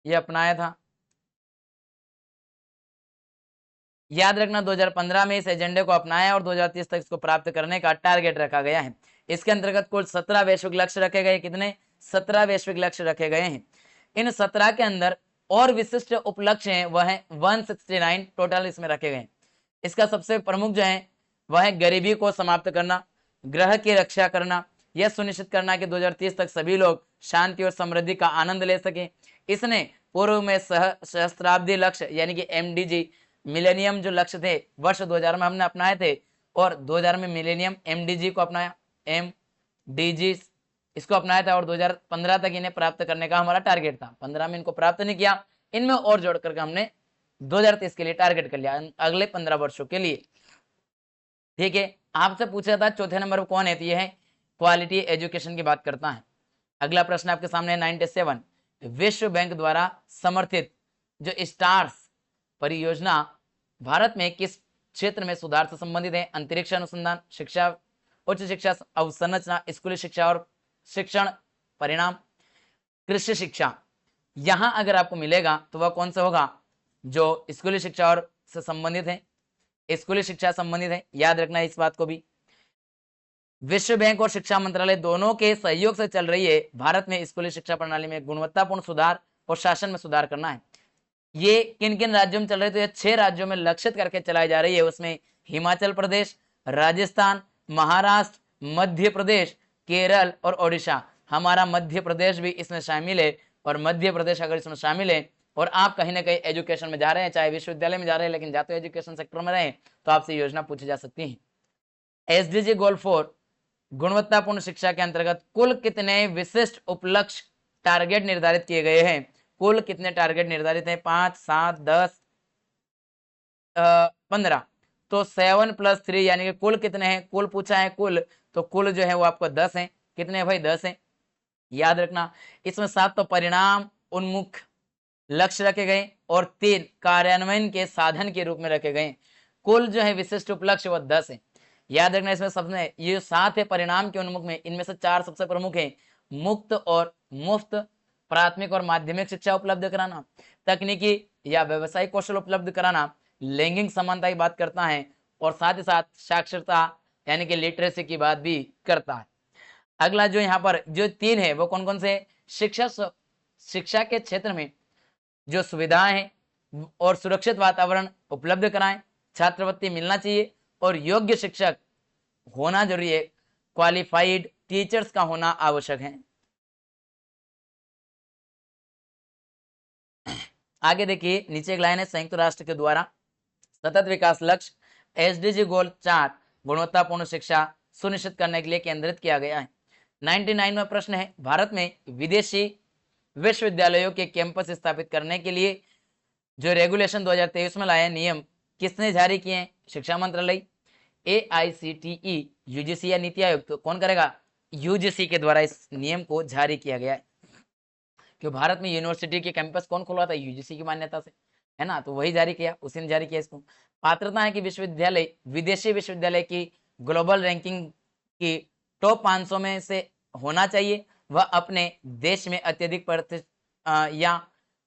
ये अपनाया था। याद रखना 2015 में इस एजेंडे को अपनाया और 2030 तक इसको प्राप्त करने का टारगेट रखा गया है। इसके अंतर्गत कुल 17 वैश्विक लक्ष्य रखे गए। कितने? 17 वैश्विक लक्ष्य रखे गए हैं। इन 17 के अंदर और विशिष्ट उपलक्ष्य हैं वह है 169 टोटल इसमें रखे गए हैं। इसका सबसे प्रमुख जो है वह है गरीबी को समाप्त करना, ग्रह की रक्षा करना, यह सुनिश्चित करना कि 2030 तक सभी लोग शांति और समृद्धि का आनंद ले सके। इसने पूर्व में सहस्त्राब्दी लक्ष्य यानी कि MDG मिलेनियम जो लक्ष्य थे वर्ष 2000 में हमने अपनाए थे, और 2000 में मिलेनियम MDG को अपनाया, MDG इसको अपनाया था, और 2015 तक इन्हें प्राप्त करने का हमारा टारगेट था। 15 में इनको प्राप्त नहीं किया, इनमें और जोड़ करके हमने 2030 के लिए टारगेट कर लिया, अगले 15 वर्षों के लिए। ठीक है, आपसे पूछा था चौथे नंबर पर कौन है, तो ये है क्वालिटी एजुकेशन की बात करता है। अगला प्रश्न आपके सामने 97 विश्व बैंक द्वारा समर्थित जो स्टार्स परियोजना भारत में किस क्षेत्र में सुधार से संबंधित है? अंतरिक्ष अनुसंधान, शिक्षा, उच्च शिक्षा अवसंरचना, स्कूली शिक्षा और शिक्षण परिणाम, कृषि शिक्षा। यहां अगर आपको मिलेगा तो वह कौन सा होगा? जो स्कूली शिक्षा और से संबंधित है। स्कूली शिक्षा संबंधित है, याद रखना इस बात को भी। विश्व बैंक और शिक्षा मंत्रालय दोनों के सहयोग से चल रही है भारत में स्कूली शिक्षा प्रणाली में गुणवत्तापूर्ण सुधार और शासन में सुधार करना है। ये किन किन राज्यों में चल रही है? तो ये 6 राज्यों में लक्षित करके चलाई जा रही है। उसमें हिमाचल प्रदेश, राजस्थान, महाराष्ट्र, मध्य प्रदेश, केरल और ओडिशा। हमारा मध्य प्रदेश भी इसमें शामिल है। और मध्य प्रदेश अगर इसमें शामिल है और आप कहीं ना कहीं एजुकेशन में जा रहे हैं, चाहे विश्वविद्यालय में जा रहे हैं, लेकिन जाते एजुकेशन सेक्टर में रहे, तो आपसे योजना पूछी जा सकती है। एसडीजी गोल 4 गुणवत्तापूर्ण शिक्षा के अंतर्गत कुल कितने विशिष्ट उपलक्ष्य टारगेट निर्धारित किए गए हैं? कुल कितने टारगेट निर्धारित हैं? 5, 7, 10, 15। तो 7 + 3 यानी कि कुल कितने हैं? कुल पूछा है कुल, तो कुल जो है वो आपको 10 है। कितने है भाई? 10 है, याद रखना। इसमें 7 तो परिणाम उन्मुख लक्ष्य रखे गए और 3 कार्यान्वयन के साधन के रूप में रखे गए। कुल जो है विशिष्ट उपलक्ष्य वो 10 है, याद रखना। इसमें सबने ये 7 है परिणाम के उन्मुख में, इनमें से 4 सबसे प्रमुख है। मुक्त और मुफ्त प्राथमिक और माध्यमिक शिक्षा उपलब्ध कराना, तकनीकी या व्यवसायिक कौशल उपलब्ध कराना, लैंगिक समानता की बात करता है और साथ ही साथ साक्षरता यानी कि लिटरेसी की बात भी करता है। अगला जो यहाँ पर जो 3 है वो कौन कौन से? शिक्षा के क्षेत्र में जो सुविधाएं हैं और सुरक्षित वातावरण उपलब्ध कराएं, छात्रवृत्ति मिलना चाहिए और योग्य शिक्षक होना जरूरी है, क्वालिफाइड टीचर्स का होना आवश्यक है। आगे देखिए नीचे एक लाइन है, संयुक्त राष्ट्र के द्वारा सतत विकास लक्ष्य एसडीजी गोल 4 गुणवत्तापूर्ण शिक्षा सुनिश्चित करने के लिए केंद्रित किया गया है। 99 में प्रश्न है, भारत में विदेशी विश्वविद्यालयों के कैंपस स्थापित करने के लिए जो रेगुलेशन 2023 में लाया नियम किसने जारी किए हैं? शिक्षा मंत्रालय, AICTE, यूजीसी या नीति आयोग? तो कौन करेगा? यूजीसी के द्वारा इस नियम को जारी किया गया है। क्यों भारत में यूनिवर्सिटी के कैंपस कौन खुलवाता है? यूजीसी की मान्यता से, है ना, तो वही जारी किया, उसी ने जारी किया इसको। पात्रता है कि विश्वविद्यालय विदेशी विश्वविद्यालय की ग्लोबल रैंकिंग की टॉप 500 में से होना चाहिए, वह अपने देश में अत्यधिक या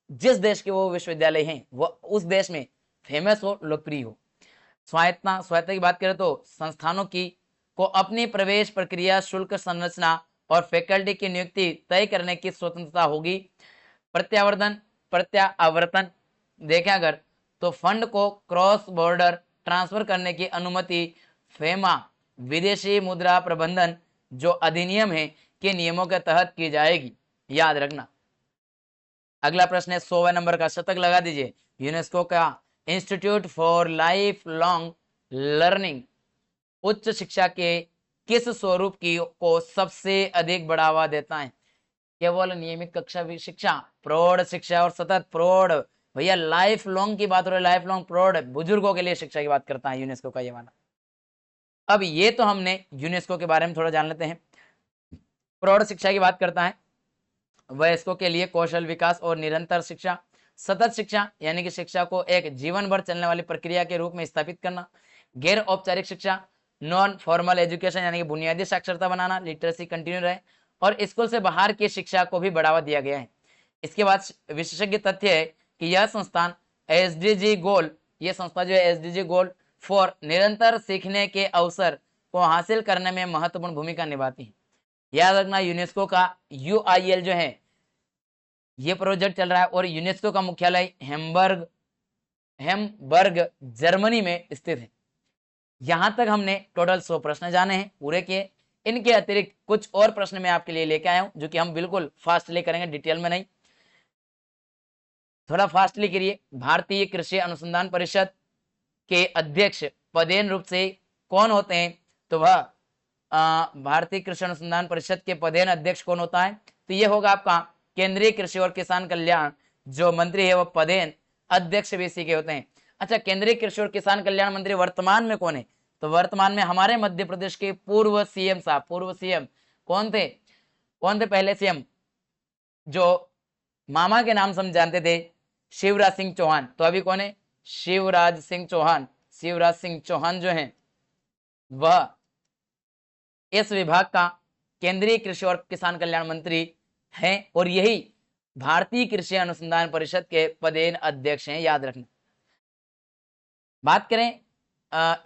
जिस देश के वो विश्वविद्यालय हैं वह उस देश में फेमस हो, लोकप्रिय हो। स्वायत्ता की बात करें तो संस्थानों की को अपनी प्रवेश प्रक्रिया, शुल्क संरचना और फैकल्टी की नियुक्ति तय करने की स्वतंत्रता होगी। प्रत्यावर्तन देखें अगर तो फंड को क्रॉस बॉर्डर ट्रांसफर करने की अनुमति फेमा विदेशी मुद्रा प्रबंधन जो अधिनियम है के नियमों के तहत की जाएगी, याद रखना। अगला प्रश्न है 100वें नंबर का, शतक लगा दीजिए। यूनेस्को का institute for life long learning उच्च शिक्षा के किस स्वरूप की को सबसे अधिक बढ़ावा देता है? केवल नियमित कक्षा शिक्षा, प्रौढ़ शिक्षा और सतत प्रौढ़, भैया लाइफ लॉन्ग की बात हो रही है, लाइफ लॉन्ग प्रौढ़ बुजुर्गों के लिए शिक्षा की बात करता है यूनेस्को का ये वाला। अब ये तो हमने यूनेस्को के बारे में थोड़ा जान लेते हैं। प्रौढ़ शिक्षा की बात करता है, वयस्कों के लिए कौशल विकास और निरंतर शिक्षा। सतत शिक्षा यानी कि शिक्षा को एक जीवन भर चलने वाली प्रक्रिया के रूप में स्थापित करना। गैर औपचारिक शिक्षा, नॉन फॉर्मल एजुकेशन यानी कि बुनियादी साक्षरता बनाना, लिटरेसी कंटिन्यू रहे। और स्कूल से बाहर की शिक्षा को भी बढ़ावा दिया गया है। इसके बाद विशेषज्ञ तथ्य है कि यह संस्थान एसडीजी गोल, ये संस्था जो है एसडीजी गोल 4 निरंतर सीखने के अवसर को हासिल करने में महत्वपूर्ण भूमिका निभाती है। याद रखना यूनेस्को का UIL जो है ये प्रोजेक्ट चल रहा है और यूनेस्को का मुख्यालय हैम्बर्ग जर्मनी में स्थित है। यहां तक हमने टोटल 100 प्रश्न जाने हैं, पूरे किए। इनके अतिरिक्त कुछ और प्रश्न मैं आपके लिए लेके आया हूं जो कि हम बिल्कुल फास्टली करेंगे, डिटेल में नहीं, थोड़ा फास्टली करिए। भारतीय कृषि अनुसंधान परिषद के अध्यक्ष पदेन रूप से कौन होते हैं? तो वह भारतीय कृषि अनुसंधान परिषद के पदेन अध्यक्ष कौन होता है? तो ये होगा आपका केंद्रीय कृषि और किसान कल्याण जो मंत्री है वो पदेन अध्यक्ष भी इसी के होते हैं। अच्छा, केंद्रीय कृषि और किसान कल्याण मंत्री वर्तमान में कौन है? तो वर्तमान में हमारे मध्य प्रदेश के पूर्व सीएम साहब, पूर्व सीएम कौन थे? पहले सीएम जो मामा के नाम से हम जानते थे, शिवराज सिंह चौहान। तो अभी कौन है? शिवराज सिंह चौहान। शिवराज सिंह चौहान जो है वह इस विभाग का केंद्रीय कृषि और किसान कल्याण मंत्री हैं और यही भारतीय कृषि अनुसंधान परिषद के पदेन अध्यक्ष हैं, याद रखना। बात करें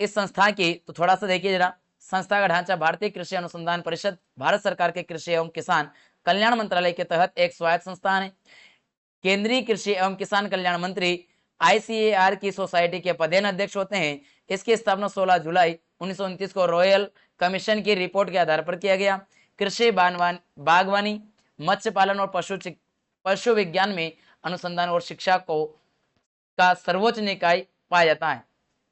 इस संस्था की, तो थोड़ा सा देखिए जरा। संस्था का ढांचा भारतीय कृषि अनुसंधान परिषद भारत सरकार के कृषि एवं किसान कल्याण मंत्रालय के तहत एक स्वायत्त संस्थान है। केंद्रीय कृषि एवं किसान कल्याण मंत्री ICAR की सोसाइटी के पदेन अध्यक्ष होते हैं। इसकी स्थापना 16 जुलाई 1929 को रॉयल कमीशन की रिपोर्ट के आधार पर किया गया। कृषि, बागवानी, मत्स्य पालन और पशु विज्ञान में अनुसंधान और शिक्षा को का सर्वोच्च निकाय पाया जाता है।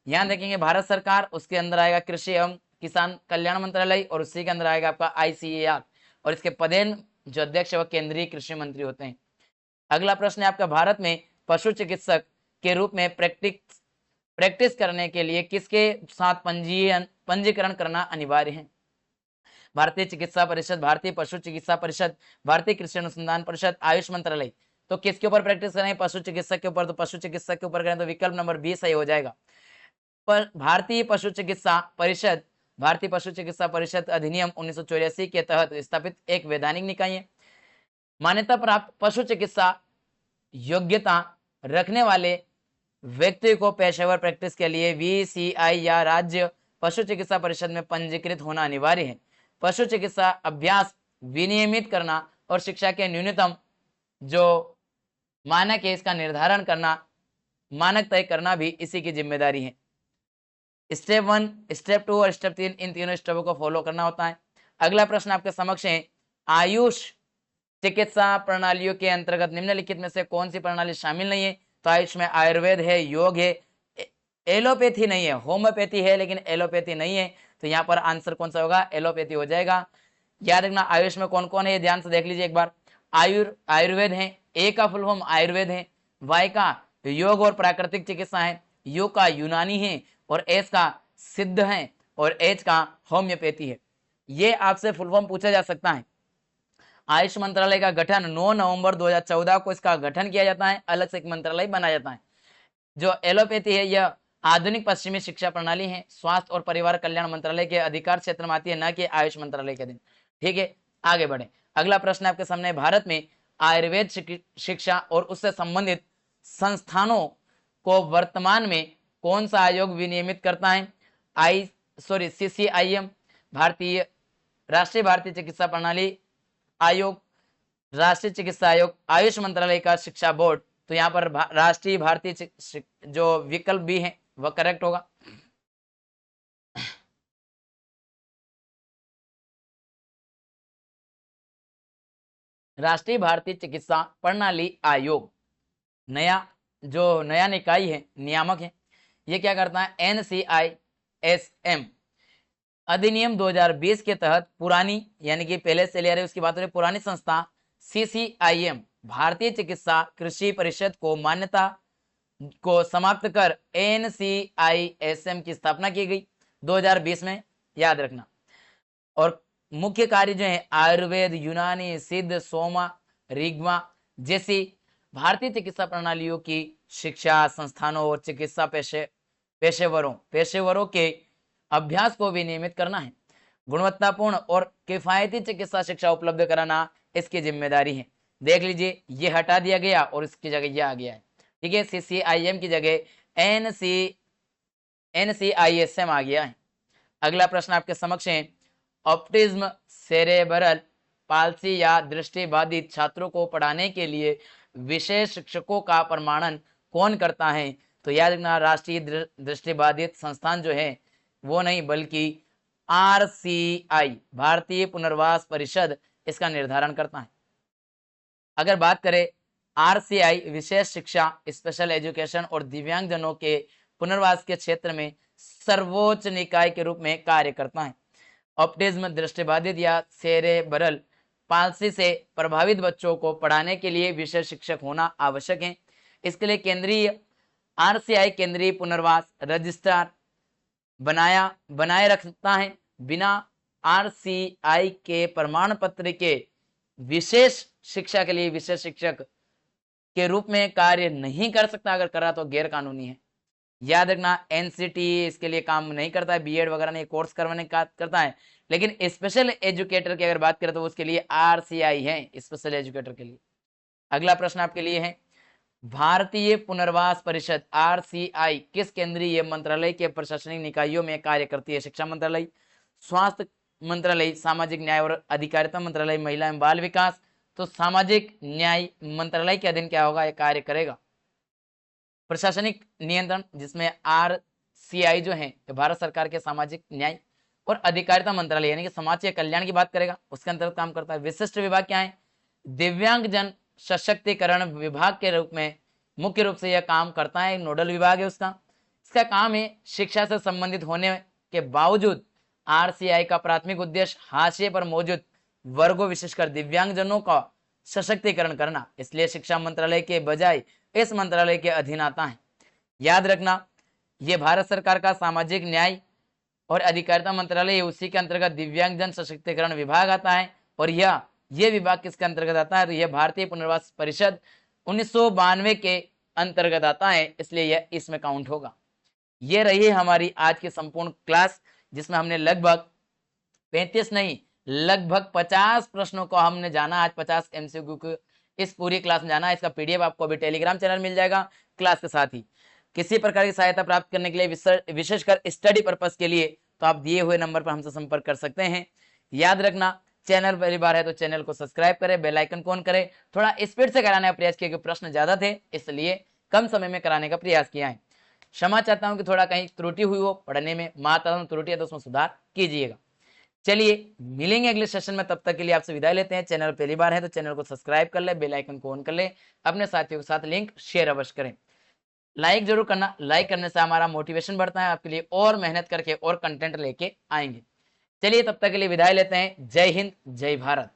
यहाँ देखेंगे भारत सरकार, उसके अंदर आएगा कृषि एवं किसान कल्याण मंत्रालय और उसी के अंदर आएगा आपका ICAR, और इसके पदेन जो अध्यक्ष है वह केंद्रीय कृषि मंत्री होते हैं। अगला प्रश्न है आपका, भारत में पशु चिकित्सक के रूप में प्रैक्टिस करने के लिए किसके साथ पंजीकरण करना अनिवार्य है? भारतीय चिकित्सा परिषद, भारतीय पशु चिकित्सा परिषद, भारतीय कृषि अनुसंधान परिषद, आयुष मंत्रालय। तो किसके ऊपर प्रैक्टिस करें? पशु चिकित्सक के ऊपर। तो पशु चिकित्सक के ऊपर करें तो विकल्प नंबर 20 सही हो जाएगा। पर भारतीय पशु चिकित्सा परिषद, भारतीय पशु चिकित्सा परिषद अधिनियम 1984 के तहत स्थापित एक वैधानिक निकाय है। मान्यता प्राप्त पशु चिकित्सा योग्यता रखने वाले व्यक्ति को पेशेवर प्रैक्टिस के लिए VCI या राज्य पशु चिकित्सा परिषद में पंजीकृत होना अनिवार्य है। पशु चिकित्सा अभ्यास विनियमित करना और शिक्षा के न्यूनतम जो मानक है इसका निर्धारण करना, मानक तय करना भी इसी की जिम्मेदारी है। स्टेप 1, स्टेप 2 और स्टेप 3, इन तीनों स्टेपों को फॉलो करना होता है। अगला प्रश्न आपके समक्ष है, आयुष चिकित्सा प्रणालियों के अंतर्गत निम्नलिखित में से कौन सी प्रणाली शामिल नहीं है? तो आयुष में आयुर्वेद है, योग है, एलोपैथी नहीं है, होम्योपैथी है लेकिन एलोपैथी नहीं है। तो यहाँ पर आंसर कौन सा होगा? एलोपैथी हो जाएगा। याद रखना आयुष में कौन कौन है, ध्यान से देख लीजिए एक बार। आयुर्वेद है, ए का फुल फॉर्म आयुर्वेद है, वाई का योग और प्राकृतिक चिकित्सा है, यू का यूनानी है, और एस का सिद्ध है, और एच का होम्योपैथी है। ये आपसे फुल फॉर्म पूछा जा सकता है। आयुष मंत्रालय का गठन 9 नवंबर 2014 को इसका गठन किया जाता है, अलग से एक मंत्रालय बनाया जाता है। जो एलोपैथी है यह आधुनिक पश्चिमी शिक्षा प्रणाली है, स्वास्थ्य और परिवार कल्याण मंत्रालय के अधिकार क्षेत्र में आती है, न कि आयुष मंत्रालय के दिन। ठीक है, आगे बढ़े। अगला प्रश्न आपके सामने, भारत में आयुर्वेद शिक्षा और उससे संबंधित संस्थानों को वर्तमान में कौन सा आयोग विनियमित करता है? CCIM, राष्ट्रीय भारतीय चिकित्सा प्रणाली आयोग, राष्ट्रीय चिकित्सा आयोग, आयुष मंत्रालय का शिक्षा बोर्ड। तो यहाँ पर राष्ट्रीय भारतीय जो विकल्प भी है वह करेक्ट होगा। राष्ट्रीय भारतीय चिकित्सा प्रणाली आयोग नया निकाय है, नियामक है, ये क्या करता है? NCISM अधिनियम 2020 के तहत पुरानी, यानी कि पहले से ले रहे उसकी बात हो रही, पुरानी संस्था CCIM भारतीय चिकित्सा कृषि परिषद को मान्यता को समाप्त कर NCISM की स्थापना की गई 2020 में, याद रखना। और मुख्य कार्य जो है आयुर्वेद, यूनानी, सिद्ध, सोमा, ऋग्मा जैसी भारतीय चिकित्सा प्रणालियों की शिक्षा संस्थानों और चिकित्सा पेशेवरों के अभ्यास को विनियमित करना है। गुणवत्तापूर्ण और किफायती चिकित्सा शिक्षा उपलब्ध कराना इसकी जिम्मेदारी है। देख लीजिए ये हटा दिया गया और इसकी जगह ये आ गया है। ठीक है, CCIM की जगह NCISM आ गया है। अगला प्रश्न आपके समक्ष है, ऑप्टिज्म, सेरेब्रल पाल्सी या दृष्टिबाधित छात्रों को पढ़ाने के लिए विशेष शिक्षकों का प्रमाणन कौन करता है? तो याद रखना राष्ट्रीय दृष्टिबाधित संस्थान जो है वो नहीं बल्कि RCI भारतीय पुनर्वास परिषद इसका निर्धारण करता है। अगर बात करें RCI विशेष शिक्षा, स्पेशल एजुकेशन और दिव्यांग जनों के पुनर्वास के क्षेत्र में सर्वोच्च निकाय के रूप में कार्य करता है। ऑप्टिज्म, दृष्टिबाधित या सेरेब्रल पाल्सी से प्रभावित बच्चों को पढ़ाने के लिए विशेष शिक्षक होना आवश्यक है। इसके लिए RCI केंद्रीय पुनर्वास रजिस्ट्रार बनाए रखता है। बिना RCI के प्रमाण पत्र के विशेष शिक्षा के लिए विशेष शिक्षक के रूप में कार्य नहीं कर सकता, अगर करा तो गैर कानूनी है। याद रखना NCT इसके लिए काम नहीं करता है, BEd वगैरह नहीं कोर्स करवाने का करता है, लेकिन स्पेशल एजुकेटर की अगर बात करें तो उसके लिए RCI है, स्पेशल एजुकेटर के लिए। अगला प्रश्न आपके लिए है, भारतीय पुनर्वास परिषद RCI किस केंद्रीय मंत्रालय के प्रशासनिक निकायों में कार्य करती है? शिक्षा मंत्रालय, स्वास्थ्य मंत्रालय, सामाजिक न्याय और अधिकारिता मंत्रालय, महिला एवं बाल विकास। तो सामाजिक न्याय मंत्रालय के अधीन क्या होगा, यह कार्य करेगा। प्रशासनिक नियंत्रण जिसमें RCI जो है भारत सरकार के सामाजिक न्याय और अधिकारिता मंत्रालय यानी कि समाज के कल्याण की बात करेगा, उसके अंतर्गत काम करता है। विशिष्ट विभाग क्या है? दिव्यांग जन सशक्तिकरण विभाग के रूप में मुख्य रूप से यह काम करता है, नोडल विभाग है उसका। इसका काम है शिक्षा से संबंधित होने के बावजूद RCI का प्राथमिक उद्देश्य हाशिए पर मौजूद वर्गों विशेषकर दिव्यांगजनों का सशक्तिकरण करना, इसलिए शिक्षा मंत्रालय के बजाय इस मंत्रालय के अधीन आता है। याद रखना, यह भारत सरकार का सामाजिक न्याय और अधिकारिता मंत्रालय, उसी के अंतर्गत दिव्यांगजन सशक्तिकरण विभाग आता है। और यह विभाग किसके अंतर्गत आता है? तो यह भारतीय पुनर्वास परिषद 1992 के अंतर्गत आता है, इसलिए यह इसमें काउंट होगा। ये रही हमारी आज की संपूर्ण क्लास, जिसमें हमने लगभग 35 नहीं लगभग 50 प्रश्नों को हमने जाना। आज 50 MCQ को इस पूरी क्लास में जाना। इसका PDF आपको अभी टेलीग्राम चैनल मिल जाएगा क्लास के साथ ही। किसी प्रकार की सहायता प्राप्त करने के लिए, विशेषकर स्टडी पर्पस के लिए, तो आप दिए हुए नंबर पर हमसे संपर्क कर सकते हैं। याद रखना, चैनल पहली बार है तो चैनल को सब्सक्राइब करें, बेल आइकन को ऑन करें। थोड़ा स्पीड से कराने का प्रयास किया क्योंकि प्रश्न ज्यादा थे, इसलिए कम समय में कराने का प्रयास किया है। क्षमा चाहता हूं कि थोड़ा कहीं त्रुटि हुई हो पढ़ने में, मात्रा त्रुटि है तो उसमें सुधार कीजिएगा। चलिए मिलेंगे अगले सेशन में, तब तक के लिए आपसे विदाई लेते हैं। चैनल पहली बार है तो चैनल को सब्सक्राइब कर ले, बेल आइकन को ऑन कर ले, अपने साथियों के साथ लिंक शेयर अवश्य करें। लाइक जरूर करना, लाइक करने से हमारा मोटिवेशन बढ़ता है, आपके लिए और मेहनत करके और कंटेंट लेके आएंगे। चलिए तब तक के लिए विदाई लेते हैं। जय हिंद, जय भारत।